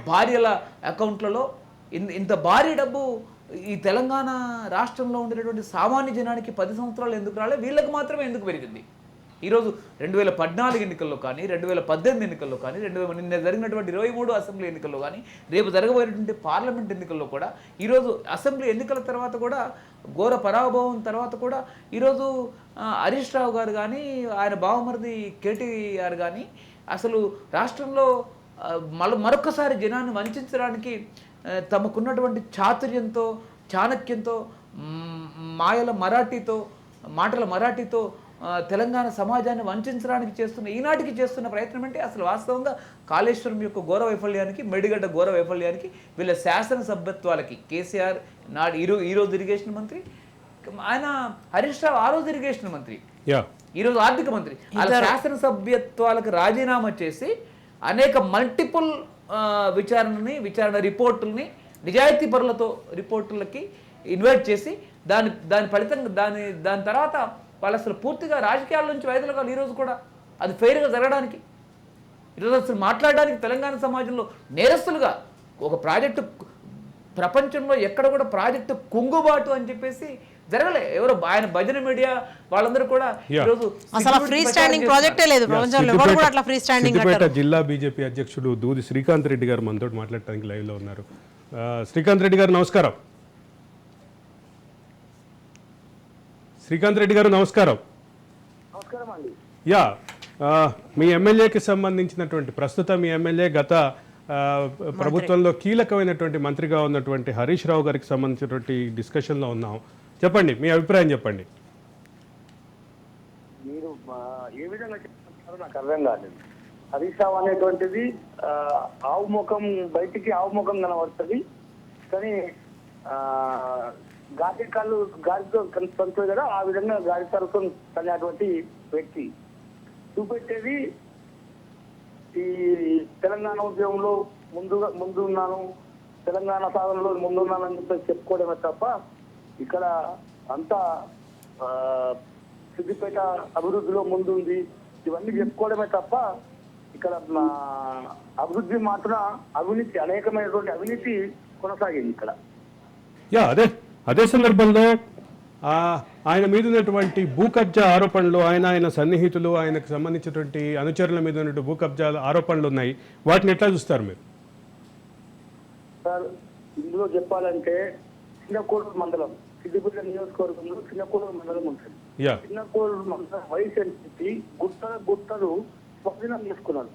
భార్యల అకౌంట్లలో ఇంత భారీ డబ్బు ఈ తెలంగాణ రాష్ట్రంలో ఉండేటటువంటి సామాన్య జనానికి 10 సంవత్సరాలు ఎందుకు రాలే? వీళ్ళకి మాత్రమే ఎందుకు పెరిగింది? ఈరోజు 2014 ఎన్నికల్లో కానీ, 2018 ఎన్నికల్లో కానీ, నిన్న జరిగినటువంటి 23 అసెంబ్లీ ఎన్నికల్లో కానీ, రేపు జరగబోయేటువంటి పార్లమెంట్ ఎన్నికల్లో కూడా, ఈరోజు అసెంబ్లీ ఎన్నికల తర్వాత కూడా, ఘోర పరాభవం తర్వాత కూడా ఈరోజు హరీష్ రావు గారు కానీ, ఆయన బావమరిది కేటీఆర్ కానీ అసలు రాష్ట్రంలో మరొకసారి జనాన్ని వంచడానికి తమకున్నటువంటి చాతుర్యంతో, చాణక్యంతో, మాటల మరాఠీతో తెలంగాణ సమాజాన్ని వంచడానికి ఈనాటికి చేస్తున్న ప్రయత్నం అంటే అసలు వాస్తవంగా కాళేశ్వరం యొక్క ఘోర వైఫల్యానికి, మేడిగడ్డ ఘోర వైఫల్యానికి, వీళ్ళ శాసనసభ్యత్వాలకి, కేసీఆర్ ఈరోజు ఇరిగేషన్ మంత్రి, ఆయన హరీష్ రావు ఆ రోజు ఇరిగేషన్ మంత్రి, ఈరోజు ఆర్థిక మంత్రి, వాళ్ళ శాసనసభ్యత్వాలకు రాజీనామా చేసి అనేక మల్టిపుల్ విచారణ రిపోర్టుల్ని నిజాయితీ పరులతో రిపోర్టులకి ఇన్వైట్ చేసి దాని ఫలితంగా దాని తర్వాత వాళ్ళు అసలు పూర్తిగా రాజకీయాల నుంచి వైదొలగాలి. ఈరోజు కూడా అది ఫెయిర్గా జరగడానికి, ఈరోజు అసలు మాట్లాడడానికి తెలంగాణ సమాజంలో నేరస్తులుగా ఒక ప్రాజెక్టు, ప్రపంచంలో ఎక్కడ కూడా ప్రాజెక్టు కుంగుబాటు అని చెప్పేసి జరగలే. ఎవరో ఆయన భజన మీడియా వాళ్ళందరూ కూడా ఈరోజు అసలు ఫ్రీ స్టాండింగ్ ప్రాజెక్టే లేదు ప్రపంచంలో. ఎవరు కూడా అట్లా ఫ్రీ స్టాండింగ్ సిద్దిపేట జిల్లా బీజేపీ అధ్యక్షుడు దూది శ్రీకాంత్ రెడ్డి గారు మనతో మాట్లాడటానికి లైవ్ లో ఉన్నారు. శ్రీకాంత్ రెడ్డి గారు నమస్కారం. శ్రీకాంత్ రెడ్డి గారు నమస్కారం. మీ ఎమ్మెల్యేకి సంబంధించినటువంటి ప్రస్తుతం మీ ఎమ్మెల్యే గత ప్రభుత్వంలో కీలకమైనటువంటి మంత్రిగా ఉన్నటువంటి హరీష్ రావు గారికి సంబంధించినటువంటి డిస్కషన్లో ఉన్నాం. చెప్పండి, మీ అభిప్రాయం చెప్పండి. మీరు ఏ విధంగా చెప్తున్నారో నాకు అర్థం కాలేదు. హరీష్ రావు అనేటువంటిది ఆవు ముఖం, బయటికి ఆవు ముఖం కనబడుతుంది, కానీ గాడితో కలుస్తుంది కదా, ఆ విధంగా గాడి తరఫు కలిగినటువంటి వ్యక్తి చూపెట్టేది ఈ తెలంగాణ ఉద్యమంలో ముందున్నాను, తెలంగాణ సాధనలో ముందున్నానని చెప్పి చెప్పుకోవడమే తప్ప ఇక్కడ అంతా సిద్దిపేట అభివృద్ధిలో ముందుంది ఇవన్నీ చెప్పుకోవడమే తప్ప ఇక్కడ అభివృద్ధి మాత్రం అవినీతి, అనేకమైనటువంటి అవినీతి కొనసాగింది ఇక్కడ. అదే సందర్భంలో ఆయన మీద ఉన్నటువంటి భూ కబ్జా ఆరోపణలు, ఆయన సన్నిహితులు, ఆయనకు సంబంధించినటువంటి అనుచరుల మీద ఉన్నటువంటి భూ కబ్జా ఆరోపణలు ఉన్నాయి. వాటిని ఎట్లా చూస్తారు మీరు? సార్, ఇందులో చెప్పాలంటే చిన్నకోడూరు మండలం, సిద్దిపేట నియోజకవర్గంలో చిన్నకోడూరు మండలం ఉంటుంది. యా చిన్నకోడూరు మండలం వైస్ ఎంపీ గుట్టలు స్వాధీనం చేసుకున్నాడు.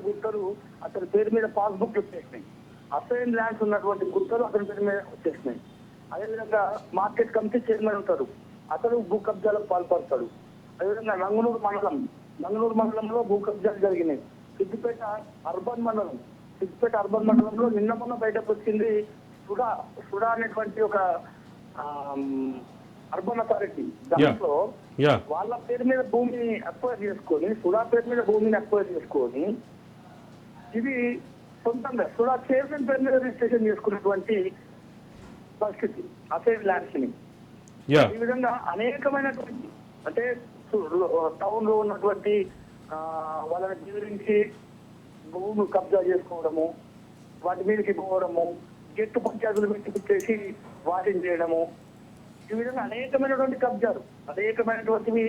గుట్టలు అతని పేరు మీద పాస్బుక్ వచ్చేసినాయి. అసైన్ ల్యాండ్స్ ఉన్నటువంటి గుట్టలు అతని పేరు మీద వచ్చేసినాయి. అదేవిధంగా మార్కెట్ కమిటీ చైర్మన్ ఉంటాడు, అతను భూ కబ్జాలకు పాల్పడతాడు. అదేవిధంగా నంగునూరు మండలంలో భూ కబ్జాలు జరిగినాయి. సిద్దిపేట అర్బన్ మండలంలో నిన్న మొన్న బయటకు వచ్చింది సుడా అనేటువంటి ఒక అర్బన్ అథారిటీ. దాంట్లో యా వాళ్ళ పేరు మీద భూమిని అక్వైర్ చేసుకొని, సుడా పేరు మీద భూమిని అక్వైర్ చేసుకొని, ఇది సొంతంగా సుడా చైర్మన్ పేరు మీద రిజిస్ట్రేషన్ చేసుకున్నటువంటి పరిస్థితి అసైన్ ల్యాండ్స్ ని. యా ఈ విధంగా అనేకమైనటువంటి అంటే టౌన్ లో ఉన్నటువంటి వాళ్ళని బెదిరించి భూమి కబ్జా చేసుకోవడము, వాటి మీదకి పోవడము, గెట్టు పంచాయతీలు పెట్టించేసి వాటిని చేయడము, ఈ విధంగా అనేకమైనటువంటి కబ్జాలు, అనేకమైనటువంటివి.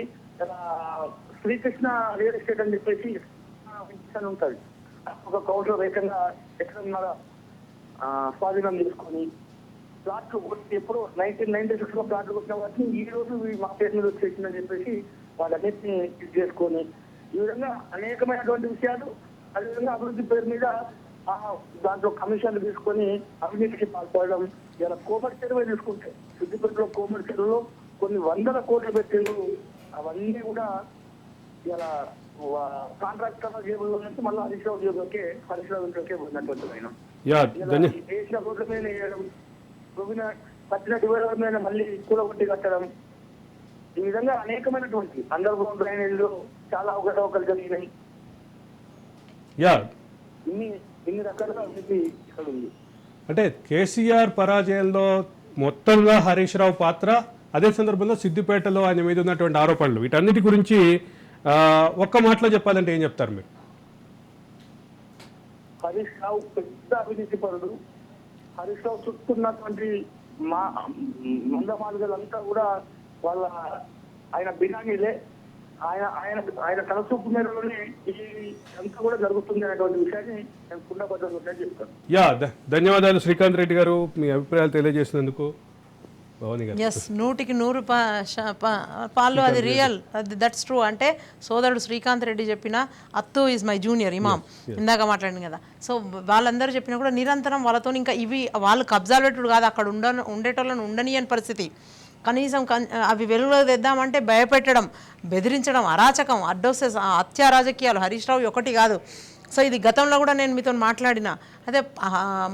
శ్రీకృష్ణ రియల్ ఎస్టేట్ అని చెప్పేసి ఉంటుంది, ఒక కౌంటర్ ఏకంగా ఎక్కడ స్వాధీనం చేసుకొని ప్లాట్లు ఎప్పుడు 1996 లో ప్లాట్లు కొట్టిన వాటిని ఈ రోజు మా పేరు మీద వచ్చేసిందని చెప్పేసి వాళ్ళన్నింటినీ ఇది చేసుకొని, ఈ విధంగా అనేకమైనటువంటి విషయాలు. అదేవిధంగా అభివృద్ధి పేరు మీద దాంట్లో కమిషన్లు తీసుకొని అవినీతికి పాల్పడడం. ఇలా కోమటి చెరువు తీసుకుంటే సిద్దిపేటలో కోమటి చెరువులో కొన్ని వందల కోట్లు పెట్టారు. అవన్నీ కూడా ఇలా కాంట్రాక్టర్ జేబుల్లో నుంచి మళ్ళీ హరీష్ రావు జేబులోకే ఉన్నటువంటి ఆయన యా వేసిన రోడ్ల మీద వేయడం, కట్టిన డివైడర్ మీద మళ్ళీ కూలగొట్టి కట్టడం, ఈ విధంగా అనేకమైనటువంటి అండర్ గ్రౌండ్ డ్రైనేజీలు చాలా అవకతవకలు జరిగినాయి. యా ఇన్ని రకాలుగా అభివృద్ధి ఇక్కడ ఉంది. అంటే కేసీఆర్ పరాజయంలో మొత్తంగా హరీష్ రావు పాత్ర, అదే సందర్భంలో సిద్దిపేటలో ఆయన మీద ఉన్నటువంటి ఆరోపణలు, వీటన్నిటి గురించి ఒక్క మాటలో చెప్పాలంటే ఏం చెప్తారు మీరు? హరీష్ రావు పెద్ద అవినీతి పరుడు. హరీష్ రావు చుట్టూ ఉన్నటువంటి మందమాలుగలంతా కూడా ఆయన బినామీలే. ఆయన తలసూపు మేరలోనే ఈ అంతా కూడా జరుగుతుంది అనేటువంటి విషయాన్ని నేను కుండబద్దలుగా చెప్తాను. యా ధన్యవాదాలు శ్రీకాంత్ రెడ్డి గారు, మీ అభిప్రాయాలు తెలియజేసినందుకు. భవానీ గారు. ఎస్ 100కి 100 పాలు అది రియల్, దట్స్ ట్రూ. అంటే సోదరుడు శ్రీకాంత్ రెడ్డి చెప్పిన అత్తు ఈజ్ మై జూనియర్ ఇమాం ఇందాక మాట్లాడింది కదా. సో వాళ్ళందరూ చెప్పినా కూడా నిరంతరం వాళ్ళతో ఇంకా ఇవి వాళ్ళు కబ్జాలు పెట్టుడు కాదు, అక్కడ ఉండేటోళ్ళని ఉండనీయని పరిస్థితి. కనీసం అవి వెలుగులో తెద్దామంటే భయపెట్టడం, బెదిరించడం, అరాచకం, అడ్డొస్తే హత్యా రాజకీయాలు. హరీష్ రావు ఒకటి కాదు. సో ఇది గతంలో కూడా నేను మీతో మాట్లాడిన. అదే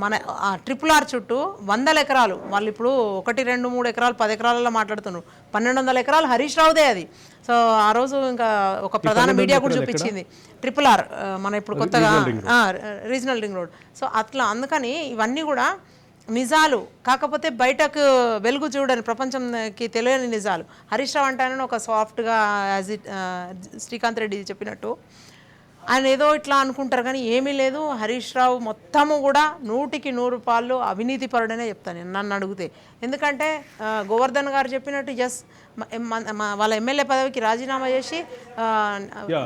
మన RRR చుట్టూ 100 ఎకరాలు, వాళ్ళు ఇప్పుడు 1, 2, 3 ఎకరాలు 10 ఎకరాలలో మాట్లాడుతున్నారు. 1200 ఎకరాలు హరీష్ రావుదే అది. సో ఆ రోజు ఇంకా ఒక ప్రధాన మీడియా కూడా చూపించింది RRR, మన ఇప్పుడు కొత్తగా రీజనల్ రింగ్ రోడ్. సో అట్లా అందుకని ఇవన్నీ కూడా నిజాలు, కాకపోతే బయటకు వెలుగు చూడని, ప్రపంచంకి తెలియని నిజాలు. హరీష్ రావు అంటే ఒక సాఫ్ట్గా శ్రీకాంత్ రెడ్డి చెప్పినట్టు ఆయన ఏదో ఇట్లా అనుకుంటారు కానీ ఏమీ లేదు. హరీష్ రావు మొత్తము కూడా 100కి 100 పాళ్ళు అవినీతి పరుడనే చెప్తాను నేను, నన్ను అడిగితే. ఎందుకంటే గోవర్ధన్ గారు చెప్పినట్టు వాళ్ళ ఎమ్మెల్యే పదవికి రాజీనామా చేసి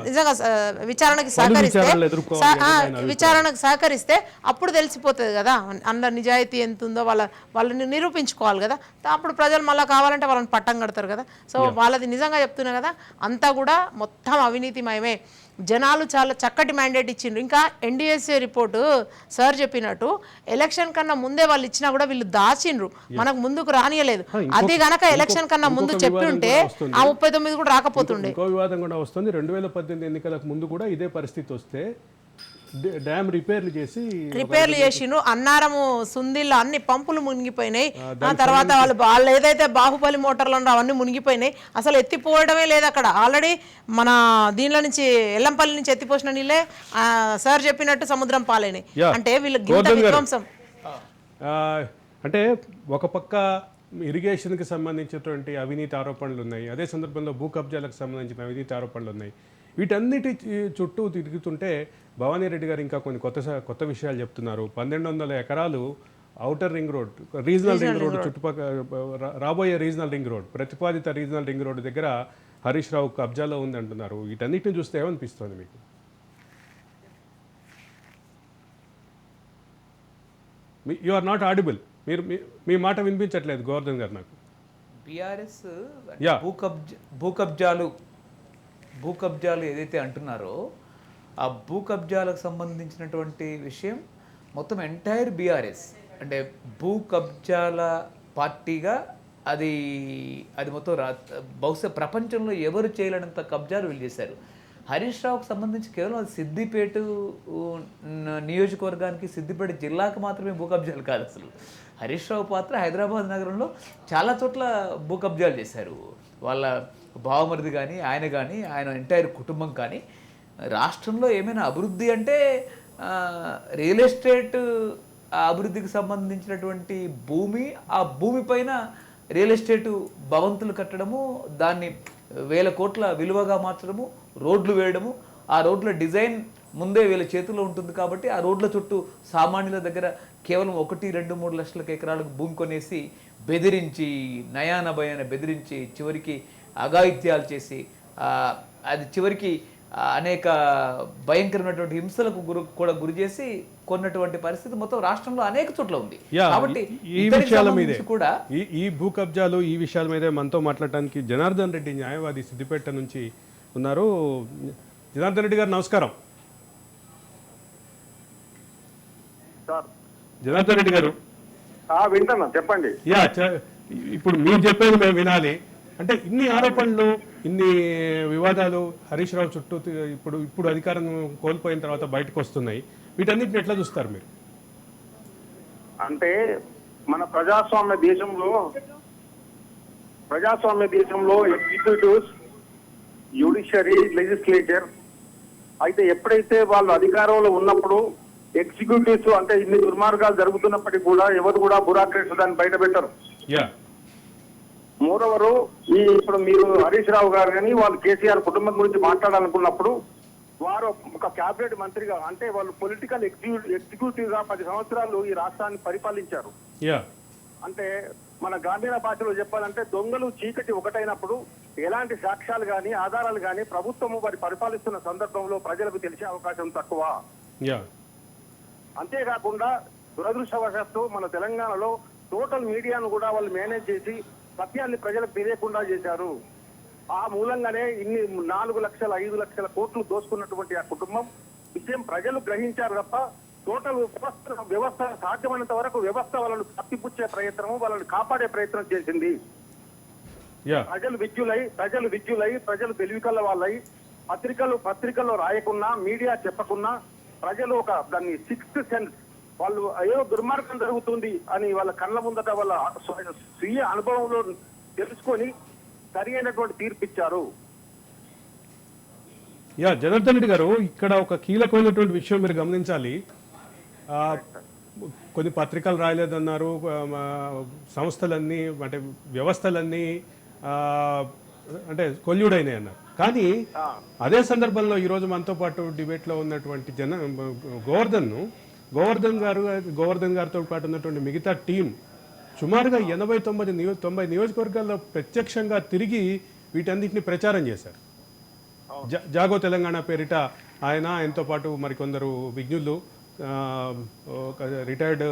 నిజంగా విచారణకు సహకరిస్తే అప్పుడు తెలిసిపోతుంది కదా అందరు నిజాయితీ ఎంత ఉందో, వాళ్ళని నిరూపించుకోవాలి కదా. అప్పుడు ప్రజలు మళ్ళీ కావాలంటే వాళ్ళని పట్టం కడతారు కదా. సో వాళ్ళది నిజంగా చెప్తున్నా కదా, అంతా కూడా మొత్తం అవినీతిమయమే. జనాలు చాలా చక్కటి మ్యాండేట్ ఇచ్చిండ్రు. ఇంకా NDSA రిపోర్టు సార్ చెప్పినట్టు ఎలక్షన్ కన్నా ముందే వాళ్ళు ఇచ్చినా కూడా వీళ్ళు దాచిండ్రు, మనకు ముందుకు రానియలేదు. అది గనక ఎలక్షన్ కన్నా ముందు చెప్తుంటే ఆ 39 కూడా రాకపోతుండే. ఇంకో వివాదం కూడా వస్తుంది. 2018 ఎన్నికలకు ముందు కూడా ఇదే పరిస్థితి వస్తే డ్యామ్ రిపేర్లు చేసిండ్రు. అన్నారము సుందిల్లో అన్ని పంపులు మునిగిపోయినాయి. ఆ తర్వాత వాళ్ళు ఏదైతే బాహుబలి మోటార్లు అన్నారో అవన్నీ మునిగిపోయినాయి. అసలు ఎత్తిపోవడమే లేదు అక్కడ. ఆల్రెడీ మన దీనిలో నుంచి ఎల్లంపల్లి నుంచి ఎత్తిపోసిన నీళ్ళే సార్ చెప్పినట్టు సముద్రం పాలైనాయి. అంటే వీళ్ళకి విధ్వంసం. అంటే ఒక పక్క ఇరిగేషన్కి సంబంధించినటువంటి అవినీతి ఆరోపణలు ఉన్నాయి, అదే సందర్భంలో భూ కబ్జాలకు సంబంధించిన అవినీతి ఆరోపణలు ఉన్నాయి. వీటన్నిటి చుట్టూ తిరుగుతుంటే భవానీ రెడ్డి గారు ఇంకా కొన్ని కొత్త విషయాలు చెప్తున్నారు. 1200 ఎకరాలు outer ring road, regional ring road చుట్టుపక్కల రాబోయే రీజనల్ రింగ్ రోడ్, ప్రతిపాదిత రీజనల్ రింగ్ రోడ్ దగ్గర హరీష్ రావు కబ్జాలో ఉంది అంటున్నారు. వీటన్నిటిని చూస్తే ఏమనిపిస్తుంది మీకు? You are not audible. మీరు మీ మాట వినిపించట్లేదు గోవర్ధన్ గారు నాకు. BRS Yeah. భూ కబ్జాలు ఏదైతే అంటున్నారో ఆ భూ కబ్జాలకు సంబంధించినటువంటి విషయం మొత్తం ఎంటైర్ బీఆర్ఎస్ అంటే భూ కబ్జాల పార్టీగా అది మొత్తం బహుశా ప్రపంచంలో ఎవరు చేయలేనంత కబ్జాలు వీళ్ళు చేశారు. హరీష్ రావుకు సంబంధించి కేవలం అది సిద్దిపేట నియోజకవర్గానికి సిద్దిపేట జిల్లాకు మాత్రమే భూ కబ్జాలు కాదు. అసలు హరీష్ రావు పాత్ర హైదరాబాద్ నగరంలో చాలా చోట్ల భూ కబ్జాలు చేశారు. వాళ్ళ బావమరిది కానీ ఆయన ఎంటైర్ కుటుంబం కానీ. రాష్ట్రంలో ఏమైనా అభివృద్ధి అంటే రియల్ ఎస్టేట్ అభివృద్ధికి సంబంధించినటువంటి భూమి, ఆ భూమి పైన రియల్ ఎస్టేటు భవంతులు కట్టడము, దాన్ని 1000 కోట్ల విలువగా మార్చడము, రోడ్లు వేయడము, ఆ రోడ్ల డిజైన్ ముందే వీళ్ళ చేతిలో ఉంటుంది కాబట్టి ఆ రోడ్ల చుట్టూ సామాన్యుల దగ్గర కేవలం 1, 2, 3 లక్షల ఎకరాలకు భూమి కొనేసి బెదిరించి నయాన భయాన బెదిరించి చివరికి అఘాయిత్యాలు చేసి అది చివరికి అనేక భయంకరమైనటువంటి హింసలకు గురి చేసి కొన్నటువంటి పరిస్థితి మొత్తం రాష్ట్రంలో అనేక చోట్ల ఉంది. కాబట్టి ఈ విషయాల మీదే కూడా ఈ భూ కబ్జాలు ఈ విషయాల మీదే మనతో మాట్లాడటానికి జనార్దన్ రెడ్డి న్యాయవాది సిద్దిపేట నుంచి ఉన్నారు. జనార్దన్ రెడ్డి గారు నమస్కారం. జనార్దన్ రెడ్డి గారు వింటున్నా, చెప్పండి. ఇప్పుడు మీరు చెప్పేది మేము వినాలి. అంటే ఇన్ని ఆరోపణలు, ఇన్ని వివాదాలు హరీష్ రావు చుట్టూ ఇప్పుడు అధికారం కోల్పోయిన తర్వాత బయటకు వస్తున్నాయి. వీటన్నిటిని ఎట్లా చూస్తారు మీరు? అంటే మన ప్రజాస్వామ్య దేశంలో ఎగ్జిక్యూటివ్స్, జ్యుడిషియరీ, లెజిస్లేచర్ అయితే ఎప్పుడైతే వాళ్ళు అధికారంలో ఉన్నప్పుడు ఎగ్జిక్యూటివ్స్ అంటే ఇన్ని దుర్మార్గాలు జరుగుతున్నప్పటికీ కూడా ఎవరు కూడా బ్యూరోక్రాట్స్ దాన్ని బయట పెట్టరు. మూడవరు ఇప్పుడు మీరు హరీష్ రావు గారు కానీ వాళ్ళు కేసీఆర్ కుటుంబం గురించి మాట్లాడాలనుకున్నప్పుడు వారు ఒక క్యాబినెట్ మంత్రిగా అంటే వాళ్ళు పొలిటికల్ ఎగ్జిక్యూటివ్ గా 10 సంవత్సరాలు ఈ రాష్ట్రాన్ని పరిపాలించారు. అంటే మన గ్రామీణ భాషలో చెప్పాలంటే దొంగలు చీకటి ఒకటైనప్పుడు ఎలాంటి సాక్ష్యాలు కానీ ఆధారాలు కానీ ప్రభుత్వము వారి పరిపాలిస్తున్న సందర్భంలో ప్రజలకు తెలిసే అవకాశం తక్కువ. అంతేకాకుండా దురదృష్టవశాత్తు మన తెలంగాణలో టోటల్ మీడియాను కూడా వాళ్ళు మేనేజ్ చేసి సత్యాన్ని ప్రజలకు తెలియకుండా చేశారు. ఆ మూలంగానే ఇన్ని 4 లక్షల 5 లక్షల కోట్లు దోసుకున్నటువంటి ఆ కుటుంబం విషయం ప్రజలు గ్రహించారు తప్ప టోటల్ వ్యవస్థ సాధ్యమైనంత వరకు వ్యవస్థ వాళ్ళను కప్పిపుచ్చే ప్రయత్నము, వాళ్ళని కాపాడే ప్రయత్నం చేసింది. ప్రజలు విద్యులై ప్రజలు తెలివికల్ల వాళ్ళై పత్రికల్లో రాయకున్నా, మీడియా చెప్పకున్నా ప్రజలు ఒక దాన్ని 6th సెన్స్ వాళ్ళు ఏదో దుర్మార్గం జరుగుతుంది అని వాళ్ళ కళ్ళ ముందట వాళ్ళ స్వీయ అనుభవంలో తెలుసుకొని సరి అయినటువంటి తీర్పిచ్చారు. జనార్దన్ రెడ్డి గారు, ఇక్కడ ఒక కీలకమైనటువంటి విషయం మీరు గమనించాలి. కొన్ని పత్రికలు రాయలేదన్నారు, సంస్థలన్నీ అంటే వ్యవస్థలన్నీ అంటే కొల్యుడైనాయి అన్నారు. కానీ అదే సందర్భంలో ఈరోజు మనతో పాటు డిబేట్లో ఉన్నటువంటి గోవర్ధన్ గారితో పాటు ఉన్నటువంటి మిగతా టీం సుమారుగా 80-90 నియోజకవర్గాల్లో ప్రత్యక్షంగా తిరిగి వీటన్నిటిని ప్రచారం చేశారు. జాగో తెలంగాణ పేరిట ఆయనతో పాటు మరికొందరు విజ్ఞులు, ఒక రిటైర్డ్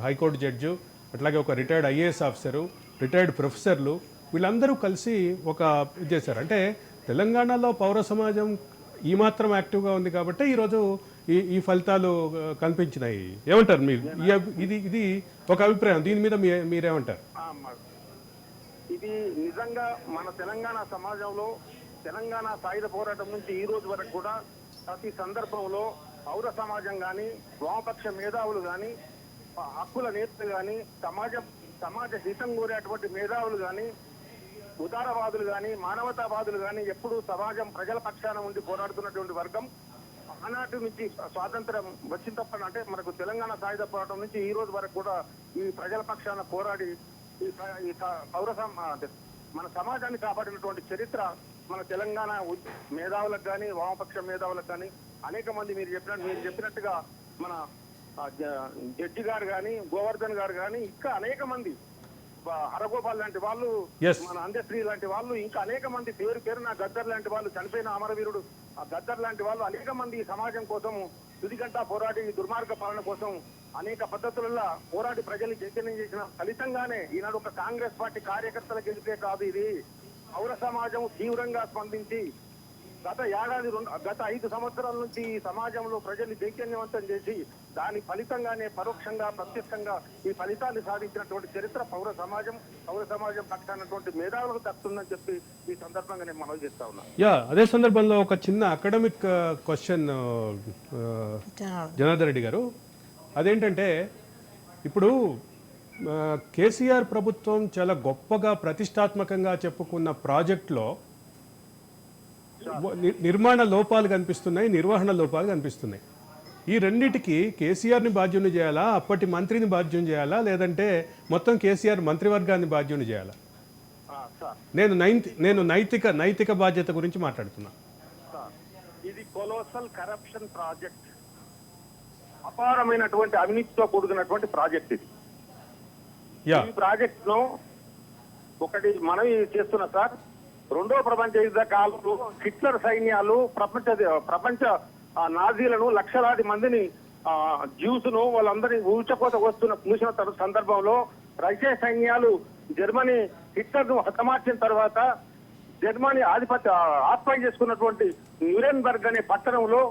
హైకోర్టు జడ్జు, అట్లాగే ఒక రిటైర్డ్ ఐఏఎస్ ఆఫీసరు, రిటైర్డ్ ప్రొఫెసర్లు, వీళ్ళందరూ కలిసి ఒక ఇది చేశారు. అంటే తెలంగాణలో పౌర సమాజం ఈ మాత్రం యాక్టివ్గా ఉంది కాబట్టి ఈరోజు ఈ ఫలితాలు కనిపించినాయి. ఏమంటారు మీరు? ఇది ఒక అభిప్రాయం, దీని మీద మీరేమంటారు? ఇది నిజంగా మన తెలంగాణ సమాజంలో తెలంగాణ సాయుధ పోరాటం నుంచి ఈ రోజు వరకు కూడా ప్రతి సందర్భంలో పౌర సమాజం కానీ, వామపక్ష మేధావులు కానీ, హక్కుల నేతలు కానీ, సమాజ హితం కోరేటువంటి మేధావులు కానీ, ఉదారవాదులు కానీ, మానవతావాదులు కానీ ఎప్పుడు సమాజం ప్రజల పక్షాన ఉండి పోరాడుతున్నటువంటి వర్గం ఆనాటి నుంచి స్వాతంత్రం వచ్చినప్పటి అంటే మనకు తెలంగాణ సాయుధ పోరాటం నుంచి ఈ రోజు వరకు కూడా ఈ ప్రజల పక్షాన పోరాడి ఈ మన సమాజాన్ని కాపాడినటువంటి చరిత్ర మన తెలంగాణ మేధావులకు కానీ, వామపక్ష మేధావులకు కానీ అనేక మంది మీరు చెప్పినట్టుగా మన జడ్జి గారు కానీ, గోవర్ధన్ గారు కానీ, ఇంకా అనేక మంది, హరగోపాల్ లాంటి వాళ్ళు, మన అందశ్రీ లాంటి వాళ్ళు, ఇంకా అనేక మంది పేరున గద్దర్ లాంటి వాళ్ళు, చనిపోయిన అమరవీరుడు గద్దర్ లాంటి వాళ్ళు అనేక మంది సమాజం కోసం తుదిగంటా పోరాడి దుర్మార్గ పాలన కోసం అనేక పద్ధతులలో పోరాడి ప్రజల్ని చైతన్యం చేసిన ఫలితంగానే ఈనాడు ఒక కాంగ్రెస్ పార్టీ కార్యకర్తల గెలిపే కాదు, ఇది పౌర సమాజం తీవ్రంగా స్పందించి గత 5 సంవత్సరాల నుంచి ఈ సమాజంలో ప్రజల్ని చైతన్యవంతం చేసి దాని ఫలితంగానే పరోక్షంగా ప్రత్యక్షంగా ఈ ఫలితాన్ని సాధించినటువంటి చరిత్ర పౌర సమాజం పక్షానటువంటి మేధావులకు దక్కుతుందని చెప్పి ఈ సందర్భంగా నేను మనవి చేస్తా ఉన్నా. యా, అదే సందర్భంలో ఒక చిన్న అకాడమిక్ క్వశ్చన్ జనార్దన్ రెడ్డి గారు, అదేంటంటే ఇప్పుడు కేసీఆర్ ప్రభుత్వం చాలా గొప్పగా ప్రతిష్టాత్మకంగా చెప్పుకున్న ప్రాజెక్టులో నిర్మాణ లోపాలు కనిపిస్తున్నాయి, నిర్వహణ లోపాలు కనిపిస్తున్నాయి. ఈ రెండిటికి కేసీఆర్ని బాధ్యుని చేయాలా, అప్పటి మంత్రిని బాధ్యం చేయాలా, లేదంటే మొత్తం కేసీఆర్ మంత్రివర్గాన్ని బాధ్యుని చేయాలా? నేను నైతిక బాధ్యత గురించి మాట్లాడుతున్నా. ఇది కొలోసల్ కరప్షన్ ప్రాజెక్ట్, అపారమైనటువంటి అవినీతితో కూడుకున్నటువంటి ప్రాజెక్ట్ ఇది. ఈ ప్రాజెక్ట్ ను ఒకటి మనవి చేస్తున్నా సార్, రెండో ప్రపంచ యుద్ధ కాలంలో హిట్లర్ సైన్యాలు ప్రపంచ నాజీలను లక్షలాది మందిని జ్యూస్ ను వాళ్ళందరినీ ఊచకోత మూసిన సందర్భంలో రష్యా సైన్యాలు జర్మనీ హిట్లర్ ను హతమార్చిన తర్వాత జర్మనీ ఆత్మహత్య చేసుకున్నటువంటి న్యూరెన్బర్గ్ అనే పట్టణంలో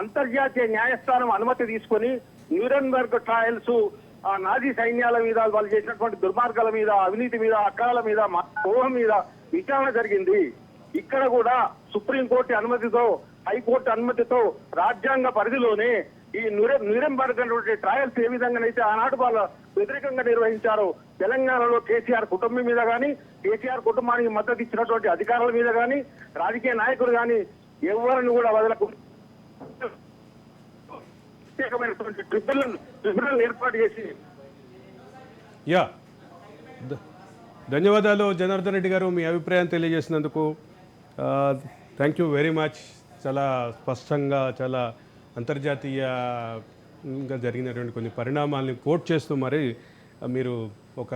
అంతర్జాతీయ న్యాయస్థానం అనుమతి తీసుకొని న్యూరెన్బర్గ్ ట్రయల్స్ నాజీ సైన్యాల మీద వాళ్ళు చేసినటువంటి దుర్మార్గాల మీద, అవినీతి మీద, అక్రమాల మీద, మోహం మీద విచారణ జరిగింది. ఇక్కడ కూడా సుప్రీంకోర్టు అనుమతితో, హైకోర్టు అనుమతితో రాజ్యాంగ పరిధిలోనే ఈ న్యూరెంబర్గ్ అనేటువంటి ట్రయల్స్ ఏ విధంగానైతే ఆనాడు వాళ్ళ వ్యతిరేకంగా నిర్వహించారో తెలంగాణలో కేసీఆర్ కుటుంబం మీద కానీ, కేసీఆర్ కుటుంబానికి మద్దతు ఇచ్చినటువంటి అధికారుల మీద కానీ, రాజకీయ నాయకులు కానీ ఎవరిని కూడా వదలకు ప్రత్యేకమైనటువంటి ట్రిబ్యునల్ ఏర్పాటు చేసి. యా, ధన్యవాదాలు జనార్దన్ రెడ్డి గారు, మీ అభిప్రాయం తెలియజేసినందుకు. Thank you very much. చాలా స్పష్టంగా, చాలా అంతర్జాతీయంగా జరిగినటువంటి కొన్ని పరిణామాలని కోట్ చేస్తూ మరి మీరు ఒక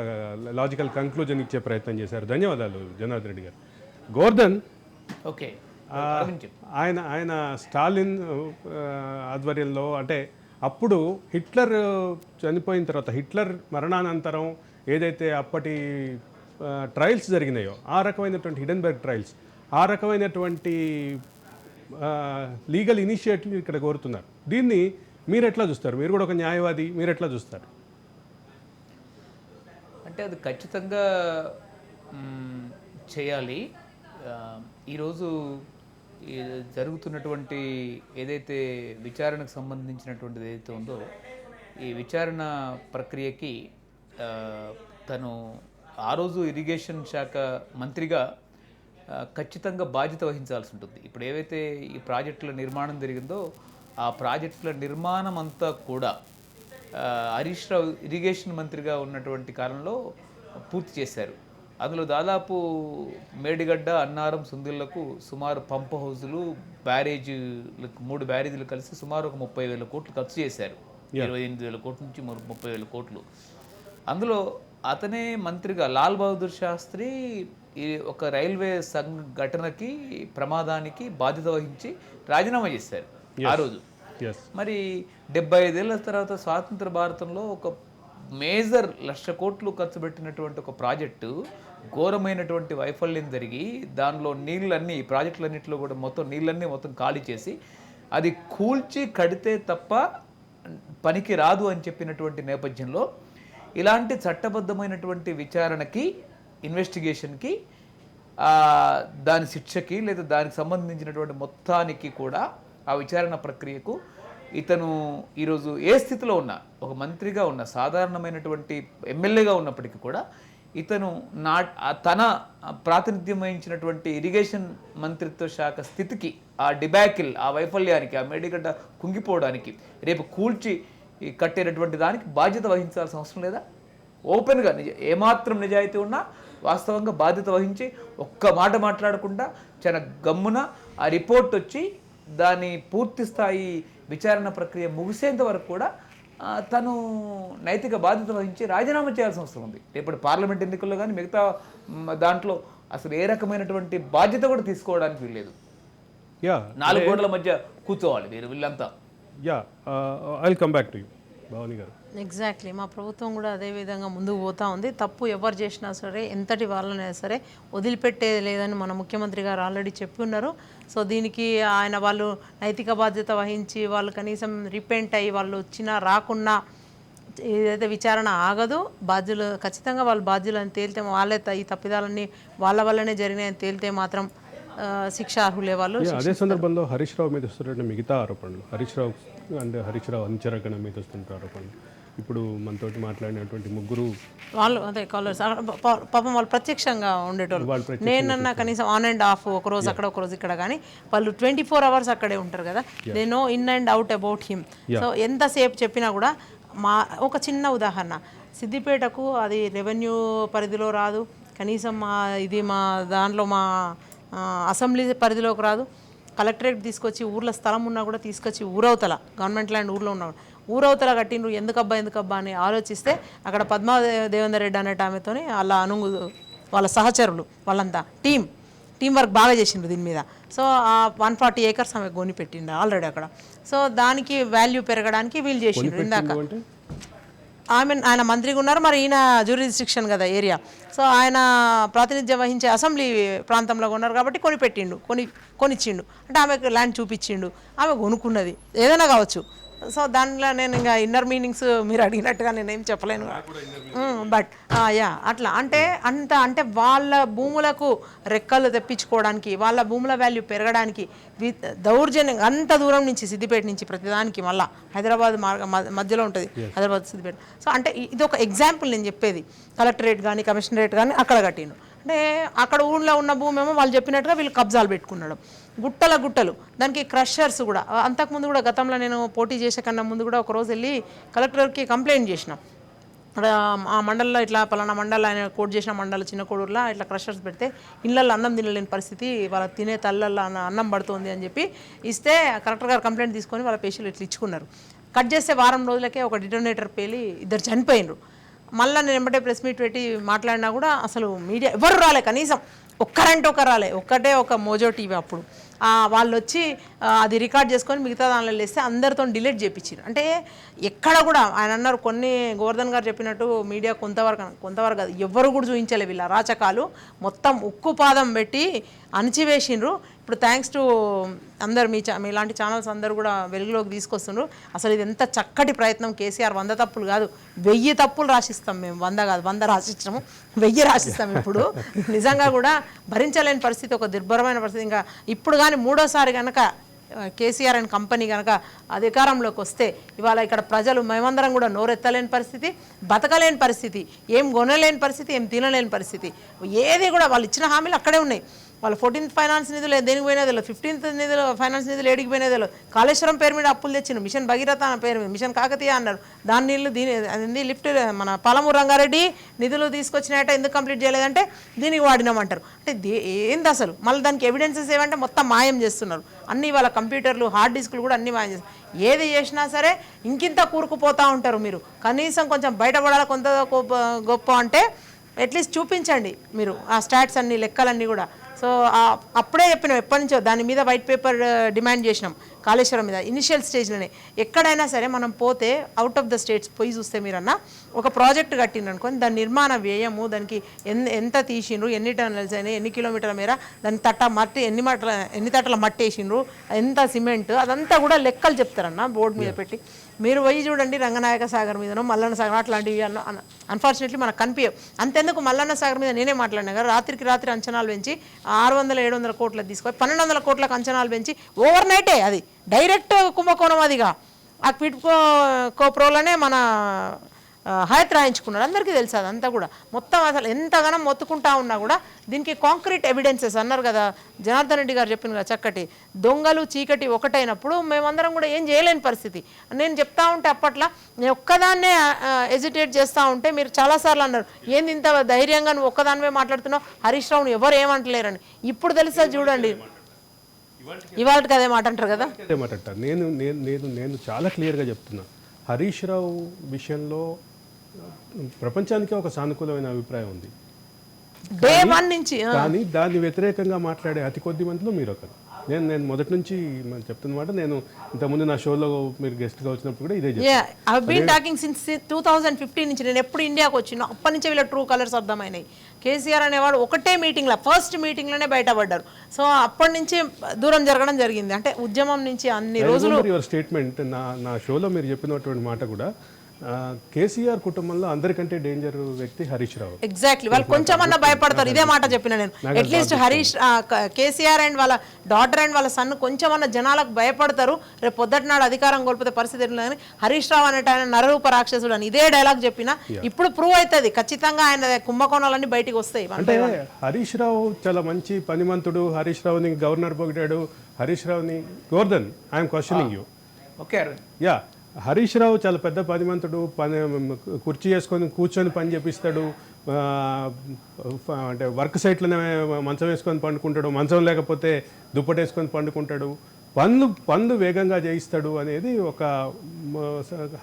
లాజికల్ కంక్లూజన్ ఇచ్చే ప్రయత్నం చేశారు. ధన్యవాదాలు జనార్దన్ రెడ్డి గారు. గోవర్ధన్, ఓకే, ఆయన స్టాలిన్ ఆధ్వర్యంలో, అంటే అప్పుడు హిట్లర్ చనిపోయిన తర్వాత, హిట్లర్ మరణానంతరం ఏదైతే అప్పటి ట్రయల్స్ జరిగినాయో, ఆ రకమైనటువంటి హిడెన్బర్గ్ ట్రయల్స్, ఆ రకమైనటువంటి లీగల్ ఇనిషియేటివ్ ఇక్కడ కోరుతున్నారు. దీన్ని మీరు ఎట్లా చూస్తారు? మీరు కూడా ఒక న్యాయవాది, మీరు ఎట్లా చూస్తారు? అంటే అది ఖచ్చితంగా చేయాలి. ఈరోజు జరుగుతున్నటువంటి ఏదైతే విచారణకు సంబంధించినటువంటిది ఏదైతే ఉందో, ఈ విచారణ ప్రక్రియకి తను ఆ రోజు ఇరిగేషన్ శాఖ మంత్రిగా ఖచ్చితంగా బాధ్యత వహించాల్సి ఉంటుంది. ఇప్పుడు ఏవైతే ఈ ప్రాజెక్టుల నిర్మాణం జరిగిందో ఆ ప్రాజెక్టుల నిర్మాణం అంతా కూడా హరీష్ రావు ఇరిగేషన్ మంత్రిగా ఉన్నటువంటి కాలంలో పూర్తి చేశారు. అందులో దాదాపు మేడిగడ్డ, అన్నారం, సుందిళ్లకు సుమారు పంప్ హౌజులు, బ్యారేజీలకు 3 బ్యారేజీలు కలిసి సుమారు ఒక 30,000 కోట్లు ఖర్చు చేశారు. 28,000 కోట్ల నుంచి 30,000 కోట్లు. అందులో అతనే మంత్రిగా లాల్ బహదూర్ శాస్త్రి ఈ ఒక రైల్వే సంఘటనకి, ప్రమాదానికి బాధ్యత వహించి రాజీనామా చేశారు ఆ రోజు. మరి 75 ఏళ్ల తర్వాత స్వాతంత్ర భారతంలో ఒక మేజర్ 1,00,000 కోట్లు ఖర్చు పెట్టినటువంటి ఒక ప్రాజెక్టు ఘోరమైనటువంటి వైఫల్యం జరిగి దానిలో నీళ్ళన్నీ, ప్రాజెక్టులన్నింటిలో కూడా నీళ్ళన్నీ ఖాళీ చేసి అది కూల్చి కడితే తప్ప పనికి రాదు అని చెప్పినటువంటి నేపథ్యంలో ఇలాంటి చట్టబద్ధమైనటువంటి విచారణకి, ఇన్వెస్టిగేషన్కి, దాని శిక్షకి లేదా దానికి సంబంధించినటువంటి మొత్తానికి కూడా ఆ విచారణ ప్రక్రియకు ఇతను ఈరోజు ఏ స్థితిలో ఉన్నా, ఒక మంత్రిగా ఉన్న, సాధారణమైనటువంటి ఎమ్మెల్యేగా ఉన్నప్పటికీ కూడా ఇతను తన ప్రాతినిధ్యం వహించినటువంటి ఇరిగేషన్ మంత్రిత్వ శాఖ స్థితికి, ఆ డిబాకిల్, ఆ వైఫల్యానికి, ఆ మేడిగడ్డ కుంగిపోవడానికి, రేపు కూల్చి కట్టేటటువంటి దానికి బాధ్యత వహించాల్సిన అవసరం లేదా? ఓపెన్గా ఏమాత్రం నిజాయితీ ఉన్నా వాస్తవంగా బాధ్యత వహించి ఒక్క మాట మాట్లాడకుండా చాలా గమ్మున ఆ రిపోర్ట్ వచ్చి దాని పూర్తి స్థాయి విచారణ ప్రక్రియ ముగిసేంత వరకు కూడా తను నైతిక బాధ్యత వహించి రాజీనామా చేయాల్సిన అవసరం ఉంది. రేపటి పార్లమెంట్ ఎన్నికల్లో కానీ మిగతా దాంట్లో అసలు ఏ రకమైనటువంటి బాధ్యత కూడా తీసుకోవడానికి వీల్లేదు. 4 గోడల మధ్య కూర్చోవాలి వీళ్ళంతా. I will come back to you. Bhavani గారు. ఎగ్జాక్ట్లీ మా ప్రభుత్వం కూడా అదే విధంగా ముందుకు పోతా ఉంది. తప్పు ఎవరు చేసినా సరే, ఎంతటి వాళ్ళనైనా సరే వదిలిపెట్టేది లేదని మన ముఖ్యమంత్రి గారు ఆల్రెడీ చెప్పి ఉన్నారు. సో దీనికి వాళ్ళు నైతిక బాధ్యత వహించి వాళ్ళు కనీసం రిపెంట్ అయ్యి వాళ్ళు వచ్చినా రాకున్నా ఏదైతే విచారణ ఆగదు. బాధ్యులు ఖచ్చితంగా వాళ్ళు బాధ్యులు అని తేలితే, వాళ్ళే ఈ తప్పిదాలన్నీ వాళ్ళ వల్లనే జరిగినాయని తేలితే మాత్రం శిక్ష అర్హులే వాళ్ళు. అదే సందర్భంలో హరీష్ రావు మీద వస్తున్న మిగతా ఆరోపణలు, హరీష్ రావు అనుచరగణం మీద వస్తున్న ఆరోపణలు, ఇప్పుడు మనతోటి మాట్లాడినటువంటి ముగ్గురు వాళ్ళు అదే కాలర్స్ పాపం వాళ్ళు ప్రత్యక్షంగా ఉండేటోళ్ళు. నేనన్నా కనీసం ఆన్ అండ్ ఆఫ్ ఒక రోజు అక్కడ ఒక రోజు ఇక్కడ, కానీ వాళ్ళు 24 hours అక్కడే ఉంటారు కదా. They know in and out about him. So ఎంతసేపు చెప్పినా కూడా ఒక చిన్న ఉదాహరణ, సిద్దిపేటకు అది రెవెన్యూ పరిధిలో రాదు, కనీసం మా దాంట్లో మా అసెంబ్లీ పరిధిలోకి రాదు. కలెక్టరేట్ తీసుకొచ్చి ఊర్లో స్థలం ఉన్నా కూడా తీసుకొచ్చి ఊరవతల గవర్నమెంట్ ల్యాండ్ ఊర్లో ఉన్న ఊరవతల కట్టిండ్రు. ఎందుకబ్బా అని ఆలోచిస్తే అక్కడ పద్మా దేవేందర్ రెడ్డి అనేట ఆమెతోని అలా వాళ్ళ సహచరులు వాళ్ళంతా టీం వర్క్ బాగా చేసిండ్రు దీని మీద. సో 140 acres ఆమె కొని పెట్టిండు ఆల్రెడీ అక్కడ. సో దానికి వాల్యూ పెరగడానికి వీళ్ళు చేసిండ్రు. ఇందాక ఆయన మంత్రిగా ఉన్నారు, మరి ఈయన జ్యూరిస్డిక్షన్ కదా ఏరియా. సో ఆయన ప్రాతినిధ్యం వహించే అసెంబ్లీ ప్రాంతంలో ఉన్నారు కాబట్టి కొనిచ్చిండు. అంటే ఆమెకు ల్యాండ్ చూపించిండు, ఆమె కొనుక్కున్నది, ఏదైనా కావచ్చు. సో దానిలో నేను ఇంకా ఇన్నర్ మీనింగ్స్ మీరు అడిగినట్టుగా నేనేం చెప్పలేను. బట్ అట్లా అంటే వాళ్ళ భూములకు రెక్కలు తెప్పించుకోవడానికి, వాళ్ళ భూముల వాల్యూ పెరగడానికి దౌర్జన్యంగా అంత దూరం నుంచి సిద్దిపేట నుంచి ప్రతిదానికి మళ్ళీ హైదరాబాద్ మధ్యలో ఉంటుంది హైదరాబాద్ సిద్దిపేట. సో అంటే ఇది ఒక ఎగ్జాంపుల్ నేను చెప్పేది. కలెక్టరేట్ కానీ కమిషనరేట్ కానీ అక్కడ కట్టిండు. అంటే అక్కడ ఊళ్ళో ఉన్న భూమి ఏమో వాళ్ళు చెప్పినట్టుగా వీళ్ళు కబ్జాలు పెట్టుకున్నాడు. గుట్టలు దానికి క్రషర్స్ కూడా. అంతకుముందు కూడా గతంలో నేను పోటీ చేసే కన్నా ముందు కూడా ఒకరోజు వెళ్ళి కలెక్టర్కి కంప్లైంట్ చేసిన. ఆ మండలంలో ఇట్లా పలానా మండలం ఆయన కోట్ చేసిన మండలం చిన్న కోడూరులో ఇట్లా క్రషర్స్ పెడితే ఇళ్ళల్లో అన్నం తినలేని పరిస్థితి, వాళ్ళ తినే తల్లల్లో అన్నం పడుతుంది అని చెప్పి ఇస్తే కలెక్టర్ గారు కంప్లైంట్ తీసుకొని వాళ్ళ పేషెంట్లు ఇట్లా ఇచ్చుకున్నారు. కట్ చేస్తే వారం రోజులకే ఒక డిటోనేటర్ పేలి 2 చనిపోయినరు. మళ్ళీ నేను వెంబడే ప్రెస్ మీట్ పెట్టి మాట్లాడినా కూడా అసలు మీడియా ఎవరు రాలే, కనీసం ఒక్కరు రాలే. ఒక మోజో టీవీ అప్పుడు వాళ్ళు వచ్చి అది రికార్డ్ చేసుకొని మిగతా దానిలో వేస్తే అందరితో డిలీట్ చేయించారు. అంటే ఎక్కడ కూడా ఆయన అన్నారు, గోవర్ధన్ గారు చెప్పినట్టు మీడియా కొంతవరకు కాదు, ఎవరు కూడా చూపించలే వీళ్ళ అరాచకాలు. మొత్తం ఉక్కుపాదం పెట్టి అణిచివేసిండ్రు. ఇప్పుడు థ్యాంక్స్ టు అందరు మీలాంటి ఛానల్స్ అందరూ కూడా వెలుగులోకి తీసుకొస్తుండ్రు. అసలు ఇది ఎంత చక్కటి ప్రయత్నం. కేసీఆర్ 100 తప్పులు కాదు 1000 తప్పులు రాసిస్తాం మేము. 100 కాదు 100 రాసిస్తాము, 1000 రాసిస్తాం. ఇప్పుడు నిజంగా కూడా భరించలేని పరిస్థితి, ఒక దుర్భరమైన పరిస్థితి. ఇంకా ఇప్పుడు కానీ 3వ సారి కనుక కేసీఆర్ అండ్ కంపెనీ కనుక అధికారంలోకి వస్తే ఇవాళ ఇక్కడ ప్రజలు మేమందరం కూడా నోరెత్తలేని పరిస్థితి, బతకలేని పరిస్థితి, ఏం కొనలేని పరిస్థితి, ఏం తినలేని పరిస్థితి. ఏది కూడా వాళ్ళు ఇచ్చిన హామీలు అక్కడే ఉన్నాయి. వాళ్ళ 14th ఫైనాన్స్ నిధులు దేనికి పోయినది, 15th ఫైనాన్స్ నిధులు ఏడికి పోయినది. కాళేశ్వరం పేరు మీద అప్పులు తెచ్చిండు, మిషన్ భగీరథ పేరు మీద, మిషన్ కాకతీయ అన్నారు. దాని నీళ్ళు అది లిఫ్ట్ మన పాలమూరు రంగారెడ్డి నిధులు తీసుకొచ్చినట్ట ఎందుకు కంప్లీట్ చేయలేదంటే దీనికి వాడినామంటారు. అంటే ఏంది అసలు? మళ్ళీ దానికి ఎవిడెన్సెస్ ఏమంటే మొత్తం మాయం చేస్తున్నారు. అన్నీ వాళ్ళ కంప్యూటర్లు హార్డ్ డిస్క్లు కూడా అన్నీ మాయం చేస్తారు. ఏది చేసినా సరే ఇంకింత కూరుకుపోతూ ఉంటారు. మీరు కనీసం కొంచెం బయటపడాలి కొంత గొప్ప అంటే అట్లీస్ట్ చూపించండి మీరు ఆ స్టాట్స్ అన్ని లెక్కలన్నీ కూడా. సో అప్పుడే చెప్పినాం, ఎప్పటి నుంచో దాని మీద వైట్ పేపర్ డిమాండ్ చేసినాం కాళేశ్వరం మీద ఇనిషియల్ స్టేజ్లోనే. ఎక్కడైనా సరే మనం పోతే అవుట్ ఆఫ్ ద స్టేట్స్ పోయి చూస్తే మీరన్నా ఒక ప్రాజెక్ట్ కట్టిండ్రు అనుకోని దాని నిర్మాణ వ్యయము, దానికి ఎంత తీసిండ్రు, ఎన్ని టన్నులు అయినాయి, ఎన్ని కిలోమీటర్ల మేర, దాని మట్టి ఎన్ని తట్టల మట్టి వేసిండ్రు, ఎంత సిమెంట్, అదంతా కూడా లెక్కలు చెప్తారన్న బోర్డు మీద పెట్టి. మీరు పోయి చూడండి రంగనాయక సాగర్ మీదనో మల్లన్న సాగర్ అట్లాంటివి అన్ఫార్చునేట్లీ మనకు కనిపించవు. అంతెందుకు మల్లన్న సాగర్ మీద నేనే మాట్లాడినా కదా, రాత్రికి రాత్రి అంచనాలు పెంచి 600-700 కోట్లకు తీసుకొని 1200 కోట్లకు అంచనాలు పెంచి ఓవర్ నైటే అది డైరెక్ట్ కుంభకోణం. అదిగా ఆ క్విడ్ కోప్రోలోనే మన హయత్ రాయించుకున్నారు, అందరికీ తెలుసు అదంతా కూడా. మొత్తం అసలు ఎంతగానో మొత్తుకుంటా ఉన్నా కూడా దీనికి కాంక్రీట్ ఎవిడెన్సెస్ అన్నారు కదా జనార్దన్ రెడ్డి గారు చెప్పిన కదా చక్కటి, దొంగలు చీకటి ఒకటైనప్పుడు మేమందరం కూడా ఏం చేయలేని పరిస్థితి. నేను చెప్తా ఉంటే అప్పట్లో నేను ఒక్కదాన్నే ఎజిటేట్ చేస్తూ ఉంటే మీరు చాలాసార్లు అన్నారు, ఏంది ఇంత ధైర్యంగా నువ్వు ఒక్కదానివే మాట్లాడుతున్నావు, హరీష్ రావును ఎవరు ఏమంటలేరని. ఇప్పుడు తెలుసా చూడండి, ఇవాళకి అదే మాట అంటారు కదా. అదే మాట అంటారు. నేను చాలా క్లియర్గా చెప్తున్నా, హరీష్ రావు విషయంలో ప్రపంచానికే ఒక సానుకూలమైన అభిప్రాయం ఉంది. డే 1 నుంచి కానీ దాన్ని వ్యతిరేకంగా మాట్లాడే అతి కొద్ది మందిలో మీరు ఒకరు. నేను మొదటి నుంచి చెప్తున్నమాట, నేను ఇంతకుముందు నా షోలో మీరు గెస్ట్గా వచ్చినప్పుడు కూడా ఇదే yeah I been talking since 2015 నుంచి. నేను ఎప్పుడు ఇండియాకి వచ్చినా అప్పటి నుంచి వీళ్ళ ట్రూ కలర్స్ అర్థమైనాయి. కేసీఆర్ అనేవాడు ఒకటే మీటింగ్లో, ఫస్ట్ మీటింగ్లోనే బయటపడ్డారు. సో అప్పటి నుంచి దూరం జరగడం జరిగింది. అంటే ఉద్యమం నుంచి అన్ని రోజులు. యువర్ స్టేట్మెంట్ నా షోలో మీరు చెప్పినటువంటి మాట కూడా, కేసీఆర్ కుటుంబంలో అందరికంటే డేంజర్ వ్యక్తి హరీష్ రావు. ఎగ్జాక్ట్లీ, వాళ్ళు కొంచెమన్నా భయపడతారు. ఇదే మాట చెప్పిన నేను. అట్లీస్ట్ కేసీఆర్ అండ్ వాళ్ళ డాటర్ అండ్ వాళ్ళ సన్ కొంచెమన్నా జనాలకు భయపడతారు. రేపు పొద్దుటి నాడు అధికారం కోల్పోతే పరిస్థితి ఎట్లా అని. హరీష్ రావు అనేట ఆయన నరరూప రాక్షసుడు అని ఇదే డైలాగ్ చెప్పిన. ఇప్పుడు ప్రూవ్ అవుతుంది ఖచ్చితంగా, ఆయన కుంభకోణాలన్నీ బయటికి వస్తాయి. అంటే హరీష్ రావు చాలా మంచి పనిమంతుడు. హరీష్ రావుని గవర్నర్ పొగిడాడు. హరీష్ రావుని Govardhan, I'm questioning you. Okay Aravind. Yeah, Harish Rao చాలా పెద్ద పనిమంతుడు. కుర్చీ వేసుకొని కూర్చొని పని చేపిస్తాడు. అంటే వర్క్ సైట్లోనే మంచం వేసుకొని పండుకుంటాడు. మంచం లేకపోతే దుప్పటేసుకొని పండుకుంటాడు. పనులు వేగంగా చేయిస్తాడు అనేది ఒక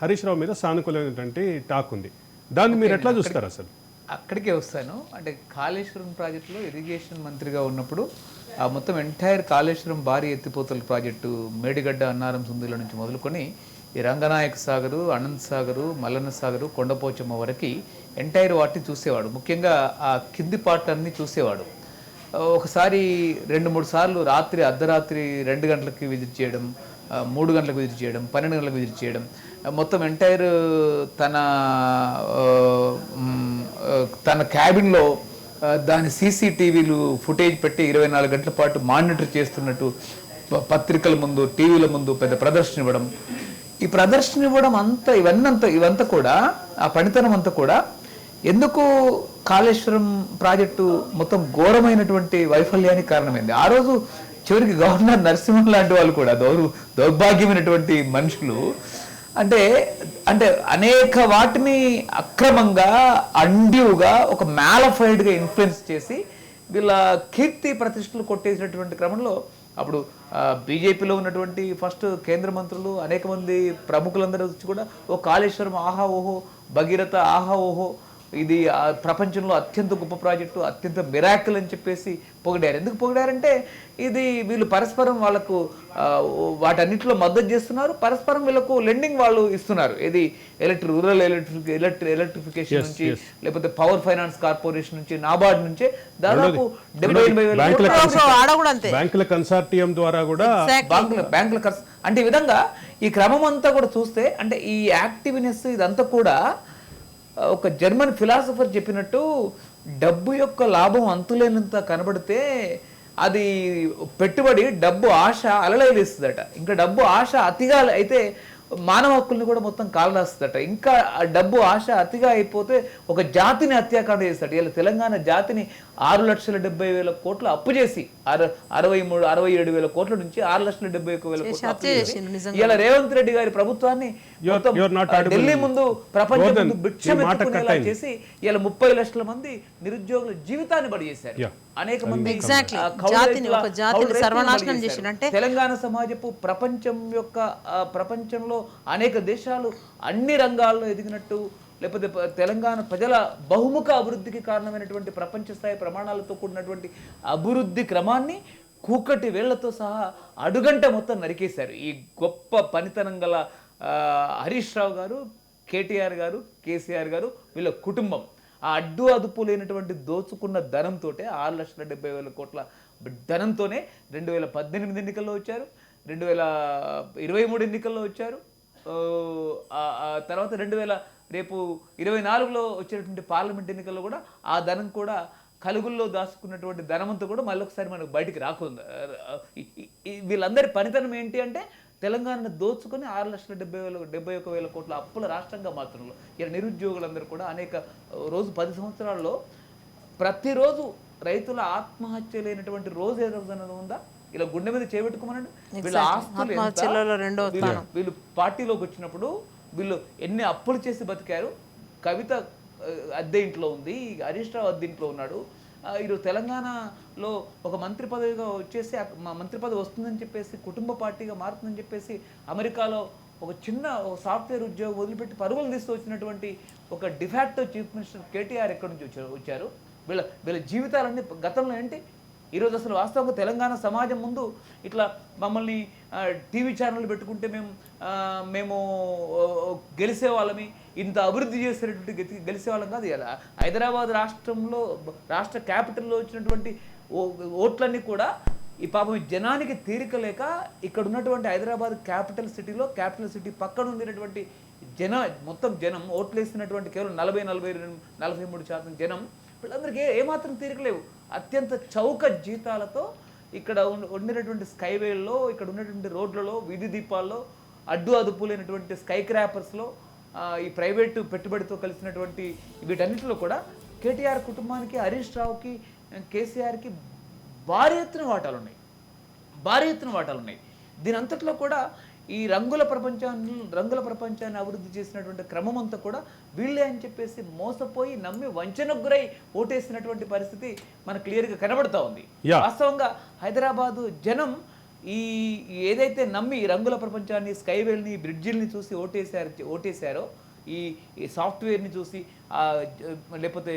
హరీష్ రావు మీద సానుకూలమైనటువంటి టాక్ ఉంది. దాన్ని మీరు ఎట్లా చూస్తారు అసలు? అక్కడికే వస్తాను. అంటే కాళేశ్వరం ప్రాజెక్టులో ఇరిగేషన్ మంత్రిగా ఉన్నప్పుడు ఆ మొత్తం ఎంటైర్ కాళేశ్వరం భారీ ఎత్తిపోతల ప్రాజెక్టు మేడిగడ్డ, అన్నారం, సుందిల నుంచి మొదలుకొని ఈ రంగనాయక సాగరు, అనంత్ సాగరు, మల్లన్న సాగరు, కొండపోచమ్మ వరకు ఎంటైర్ వాటిని చూసేవాడు. ముఖ్యంగా ఆ కింది పాటలన్నీ చూసేవాడు. ఒకసారి 2-3 సార్లు రాత్రి అర్ధరాత్రి 2 గంటలకి విజిట్ చేయడం, 3 గంటలకు విజిట్ చేయడం, 12 గంటలకు విజిట్ చేయడం, మొత్తం ఎంటైర్ తన క్యాబిన్లో దాని సీసీటీవీలు ఫుటేజ్ పెట్టి 24 గంటల పాటు మానిటర్ చేస్తున్నట్టు పత్రికల ముందు, టీవీల ముందు పెద్ద ప్రదర్శన ఇవ్వడం. ఈ ప్రదర్శన ఇవ్వడం అంతా ఇవంతా కూడా, ఆ పనితనం అంతా కూడా ఎందుకు కాళేశ్వరం ప్రాజెక్టు మొత్తం ఘోరమైనటువంటి వైఫల్యానికి కారణమైంది. ఆ రోజు చివరికి గవర్నర్ నరసింహన్ లాంటి వాళ్ళు కూడా దౌర్భాగ్యమైనటువంటి మనుషులు అంటే అనేక వాటిని అక్రమంగా, అండ్యూగా, ఒక మ్యాలఫైడ్గా ఇన్ఫ్లుయెన్స్ చేసి వీళ్ళ కీర్తి ప్రతిష్టలు కొట్టేసినటువంటి క్రమంలో అప్పుడు బీజేపీలో ఉన్నటువంటి ఫస్ట్ కేంద్ర మంత్రులు, అనేక మంది ప్రముఖులందరూ వచ్చి కూడా ఓ కాళేశ్వరం ఆహా ఓహో, భగీరథ ఆహా ఓహో, ఇది ప్రపంచంలో అత్యంత గొప్ప ప్రాజెక్టు, అత్యంత మిరాకిల్ అని చెప్పేసి పొగిడారు. ఎందుకు పొగిడారంటే ఇది వీళ్ళు పరస్పరం వాళ్ళకు వాటన్నిటిలో మద్దతు చేస్తున్నారు, పరస్పరం వీళ్ళకు లెండింగ్ వాళ్ళు ఇస్తున్నారు. ఇది రూరల్ ఎలక్ట్రిఫికేషన్ నుంచి, లేకపోతే పవర్ ఫైనాన్స్ కార్పొరేషన్ నుంచి, నాబార్డ్ నుంచి దాదాపు 70-80 బ్యాంకుల కన్సార్టియం ద్వారా కూడా బ్యాంకుల అంటే ఈ విధంగా ఈ క్రమం అంతా కూడా చూస్తే, అంటే ఈ యాక్టివ్నెస్ ఇదంతా కూడా ఒక జర్మన్ ఫిలాసఫర్ చెప్పినట్టు, డబ్బు యొక్క లాభం అంతులేనంత కనబడితే అది పెట్టుబడి, డబ్బు ఆశ అలలైలేస్తుందట. ఇంకా డబ్బు ఆశ అతిగా అయితే మానవ హక్కుల్ని కూడా మొత్తం కాలరాస్తుందట. ఇంకా ఆ డబ్బు ఆశ అతిగా అయిపోతే ఒక జాతిని హత్యాకాండ చేస్తాడు. ఇలా తెలంగాణ జాతిని 6,70,000 కోట్ల అప్పు చేసి 67,000 కోట్ల నుంచి 6,71,000 కోట్ల ఇలా రేవంత్ రెడ్డి గారి ప్రభుత్వాన్ని ఢిల్లీ ముందు, ప్రపంచం ముందు భిక్షమెత్తుకునేలా చేసి ఇలా 30 లక్షల మంది నిరుద్యోగుల జీవితాన్ని బడి చేశారు. అనేక మంది తెలంగాణ సమాజపు ప్రపంచంలో అనేక దేశాలు అన్ని రంగాల్లో ఎదిగినట్టు, లేకపోతే తెలంగాణ ప్రజల బహుముఖ అభివృద్ధికి కారణమైనటువంటి ప్రపంచ స్థాయి ప్రమాణాలతో కూడినటువంటి అభివృద్ధి క్రమాన్ని కూకటి వేళ్లతో సహా అడుగంట మొత్తం నరికేశారు. ఈ గొప్ప పనితనం గల హరీష్ రావు గారు, కేటీఆర్ గారు, కేసీఆర్ గారు, వీళ్ళ కుటుంబం ఆ అదుపు లేనటువంటి దోచుకున్న ధనంతో 6,70,000 కోట్ల ధనంతోనే 2018 ఎన్నికల్లో వచ్చారు, 2023 ఎన్నికల్లో వచ్చారు, తర్వాత రేపు 2024లో వచ్చేటువంటి పార్లమెంట్ ఎన్నికల్లో కూడా ఆ ధనం కూడా కలుగుల్లో దాచుకున్నటువంటి ధనమంతా కూడా మళ్ళొకసారి మనకు బయటికి రాకుండా, వీళ్ళందరి పనితనం ఏంటి అంటే తెలంగాణను దోచుకొని 6,71,000 కోట్ల అప్పుల రాష్ట్రంగా మాత్రంలో ఇలా నిరుద్యోగులందరూ కూడా అనేక రోజు 10 సంవత్సరాల్లో ప్రతిరోజు రైతుల ఆత్మహత్య లేనటువంటి రోజు ఏదైనా ఉందా? ఇలా గుండె మీద చేపెట్టుకోమనండి. వీళ్ళ ఆస్తులు, వీళ్ళు పార్టీలోకి వచ్చినప్పుడు వీళ్ళు ఎన్ని అప్పులు చేసి బతికారు. కవిత అద్దె ఇంట్లో ఉంది, హరీష్ రావు అద్దె ఇంట్లో ఉన్నాడు. ఈరోజు తెలంగాణలో ఒక మంత్రి పదవిగా వచ్చేసి మంత్రి పదవి వస్తుందని చెప్పేసి, కుటుంబ పార్టీగా మారుతుందని చెప్పేసి అమెరికాలో ఒక చిన్న సాఫ్ట్వేర్ ఉద్యోగం వదిలిపెట్టి పరుగులు తీస్తూ వచ్చినటువంటి ఒక డిఫాక్టో చీఫ్ మినిస్టర్ కేటీఆర్ ఎక్కడి నుంచి వచ్చారు. వీళ్ళ జీవితాలన్నీ గతంలో ఏంటి, ఈరోజు అసలు వాస్తవంగా తెలంగాణ సమాజం ముందు ఇట్లా మమ్మల్ని టీవీ ఛానల్ పెట్టుకుంటే మేము గెలిసే వాళ్ళమి, ఇంత అభివృద్ధి చేసేటటువంటి గెలిసే వాళ్ళం కాదు. ఇలా హైదరాబాద్ రాష్ట్ర క్యాపిటల్లో వచ్చినటువంటి ఓట్లన్నీ కూడా ఈ పాపం జనానికి తీరిక లేక ఇక్కడ ఉన్నటువంటి హైదరాబాద్ క్యాపిటల్ సిటీ పక్కన ఉండేటటువంటి మొత్తం జనం ఓట్లు వేసినటువంటి కేవలం 43% జనం వీళ్ళందరికీ ఏమాత్రం తీరికలేవు. అత్యంత చౌక జీతాలతో ఇక్కడ ఉండినటువంటి స్కైవేల్లో, ఇక్కడ ఉన్నటువంటి రోడ్లలో, వీధి దీపాల్లో, అదుపు లేనటువంటి స్కై క్రాపర్స్లో, ఈ ప్రైవేటు పెట్టుబడితో కలిసినటువంటి వీటన్నిటిలో కూడా కేటీఆర్ కుటుంబానికి, హరీష్ రావుకి, కేసీఆర్కి భారీ ఎత్తున వాటాలు ఉన్నాయి. దీని అంతట్లో కూడా ఈ రంగుల ప్రపంచాన్ని అభివృద్ధి చేసినటువంటి క్రమం అంతా కూడా వీళ్ళే అని చెప్పేసి మోసపోయి నమ్మి వంచనకు గురై ఓటేసినటువంటి పరిస్థితి మనకు క్లియర్గా కనబడుతూ ఉంది. వాస్తవంగా హైదరాబాదు జనం ఈ ఏదైతే నమ్మి ఈ రంగుల ప్రపంచాన్ని, స్కైవేల్ని, బ్రిడ్జిల్ని చూసి ఓటేశారో, ఈ సాఫ్ట్వేర్ని చూసి, లేకపోతే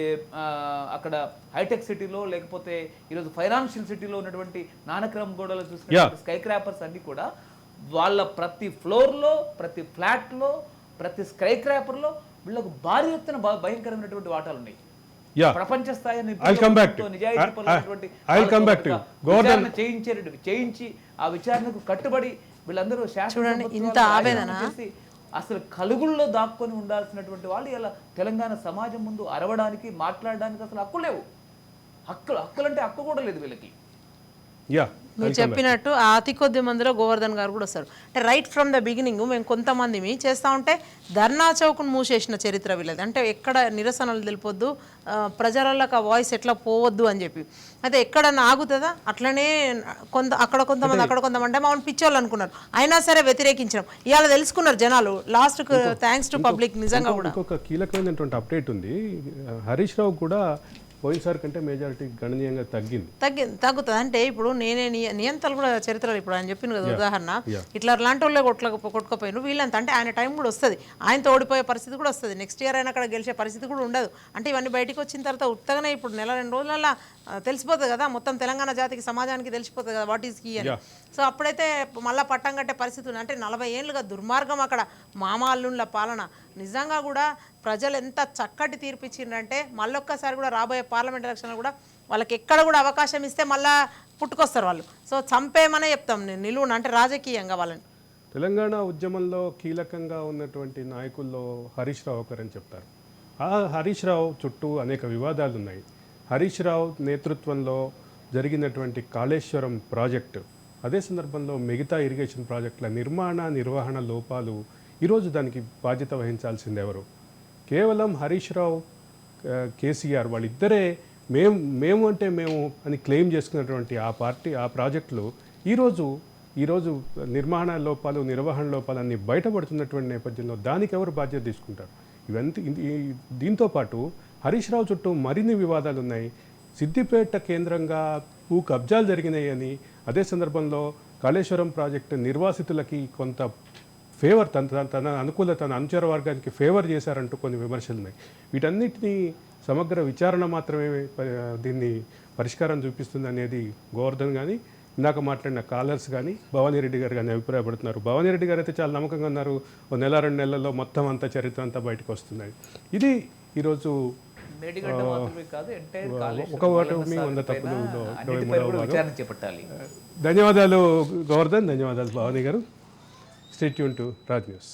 అక్కడ హైటెక్ సిటీలో, లేకపోతే ఈరోజు ఫైనాన్షియల్ సిటీలో ఉన్నటువంటి నానక్రమ్ గోడలో చూసిన స్కై క్రాపర్స్ అన్నీ కూడా వాళ్ళ ప్రతి ఫ్లోర్లో, ప్రతి ఫ్లాట్లో, ప్రతి స్కై క్రాపర్లో వీళ్ళకు భారీ ఎత్తున భయంకరమైనటువంటి వాటాలు ఉన్నాయి. ప్రపంచ స్థాయి చేయించి ఆ విచారణకు కట్టుబడి వీళ్ళందరూ శాస్త్ర అసలు కలుగుల్లో దాక్కొని ఉండాల్సినటువంటి వాళ్ళు ఇలా తెలంగాణ సమాజం ముందు అరవడానికి, మాట్లాడడానికి అసలు హక్కు లేవు. హక్కులంటే హక్కు కూడా లేదు వీళ్ళకి. మీరు చెప్పినట్టు ఆ అతి కొద్ది మందిలో గోవర్ధన్ గారు కూడా వస్తారు. అంటే రైట్ ఫ్రమ్ ద బిగినింగ్ మేము కొంతమంది చేస్తూ ఉంటే ధర్నా చౌక్ను మూసేసిన చరిత్ర వీళ్ళది. అంటే ఎక్కడ నిరసనలు తెలిపొద్దు, ప్రజలకు ఆ వాయిస్ ఎట్లా పోవద్దు అని చెప్పి. అయితే ఎక్కడన్నా ఆగుతుందా, అట్లనే అక్కడ కొంతమంది అంటే మమ్మల్ని పిచ్చోళ్ళు అనుకున్నారు, అయినా సరే వ్యతిరేకించడం. ఇవాళ తెలుసుకున్నారు జనాలు లాస్ట్ థ్యాంక్స్ టు పబ్లిక్. నిజంగా కూడా ఇంకొక కీలకమైనటువంటి అప్డేట్ ఉంది. హరీష్ రావు కూడా పోయినసారి కంటే మెజారిటీ గణనీయంగా తగ్గుతుంది. అంటే ఇప్పుడు నేనే నియంతలు కూడా చరిత్రలో ఇప్పుడు ఆయన చెప్పిన కదా ఉదాహరణ, ఇట్లా లాంటి వాళ్ళే కొట్టుకపోయిన వీళ్ళంతా. అంటే ఆయన టైం కూడా వస్తుంది, ఆయనతో ఓడిపోయే పరిస్థితి కూడా వస్తుంది, నెక్స్ట్ ఇయర్ అయినా అక్కడ గెలిచే పరిస్థితి కూడా ఉండదు. అంటే ఇవన్నీ బయటకు వచ్చిన తర్వాత ఉత్తగానే ఇప్పుడు 1-2 రోజులలో తెలిసిపోతుంది కదా, మొత్తం తెలంగాణ జాతికి, సమాజానికి తెలిసిపోతుంది కదా వాట్ ఈస్ కీ అని. సో అప్పుడైతే మళ్ళీ పట్టం కట్టే పరిస్థితి ఉంది. అంటే 40 ఏళ్ళుగా దుర్మార్గం అక్కడ మామాళ్ళ పాలన. నిజంగా కూడా ప్రజలు ఎంత చక్కటి తీర్పు ఇచ్చిండ్రంటే మళ్ళొక్కసారి కూడా రాబోయే పార్లమెంట్ ఎలక్షన్లు కూడా వాళ్ళకి ఎక్కడ కూడా అవకాశం ఇస్తే మళ్ళీ పుట్టుకొస్తారు వాళ్ళు. సో చంపేమనే చెప్తాం నేను నిలువున, అంటే రాజకీయంగా వాళ్ళని. తెలంగాణ ఉద్యమంలో కీలకంగా ఉన్నటువంటి నాయకుల్లో హరీష్ రావు ఒకరని చెప్తారు. ఆ హరీష్ రావు చుట్టూ అనేక వివాదాలు ఉన్నాయి. హరీష్ రావు నేతృత్వంలో జరిగినటువంటి కాళేశ్వరం ప్రాజెక్టు, అదే సందర్భంలో మిగతా ఇరిగేషన్ ప్రాజెక్టుల నిర్వహణ లోపాలు, ఈరోజు దానికి బాధ్యత వహించాల్సింది ఎవరు? కేవలం హరీష్ రావు, కేసీఆర్ వాళ్ళిద్దరే మేము అని క్లెయిమ్ చేసుకున్నటువంటి ఆ పార్టీ, ఆ ప్రాజెక్టులు ఈరోజు నిర్వహణ లోపాలు అన్నీ బయటపడుతున్నటువంటి నేపథ్యంలో దానికి ఎవరు బాధ్యత తీసుకుంటారు? దీంతో పాటు హరీష్ రావు చుట్టూ మరిన్ని వివాదాలు ఉన్నాయి. సిద్దిపేట కేంద్రంగా కబ్జాలు జరిగినాయని, అదే సందర్భంలో కాళేశ్వరం ప్రాజెక్టు నిర్వాసితులకి కొంత ఫేవర్, తన అనుచర వర్గానికి ఫేవర్ చేశారంటూ కొన్ని విమర్శలు ఉన్నాయి. వీటన్నిటినీ సమగ్ర విచారణ మాత్రమే దీన్ని పరిష్కారం చూపిస్తుంది అనేది గోవర్ధన్ కానీ, ఇందాక మాట్లాడిన కాలర్స్ కానీ, భవానీరెడ్డి గారు కానీ అభిప్రాయపడుతున్నారు. భవానీరెడ్డి గారు అయితే చాలా నమ్మకంగా ఉన్నారు, 1-2 నెలల్లో మొత్తం అంతా చరిత్ర అంతా బయటకు వస్తుంది. ఇది ఈరోజు ఒక ఓటమి 100 తప్పులలో 23వ భాగం. ధన్యవాదాలు గోవర్ధన్, ధన్యవాదాలు భవానీ గారు. Stay tune to Raj news.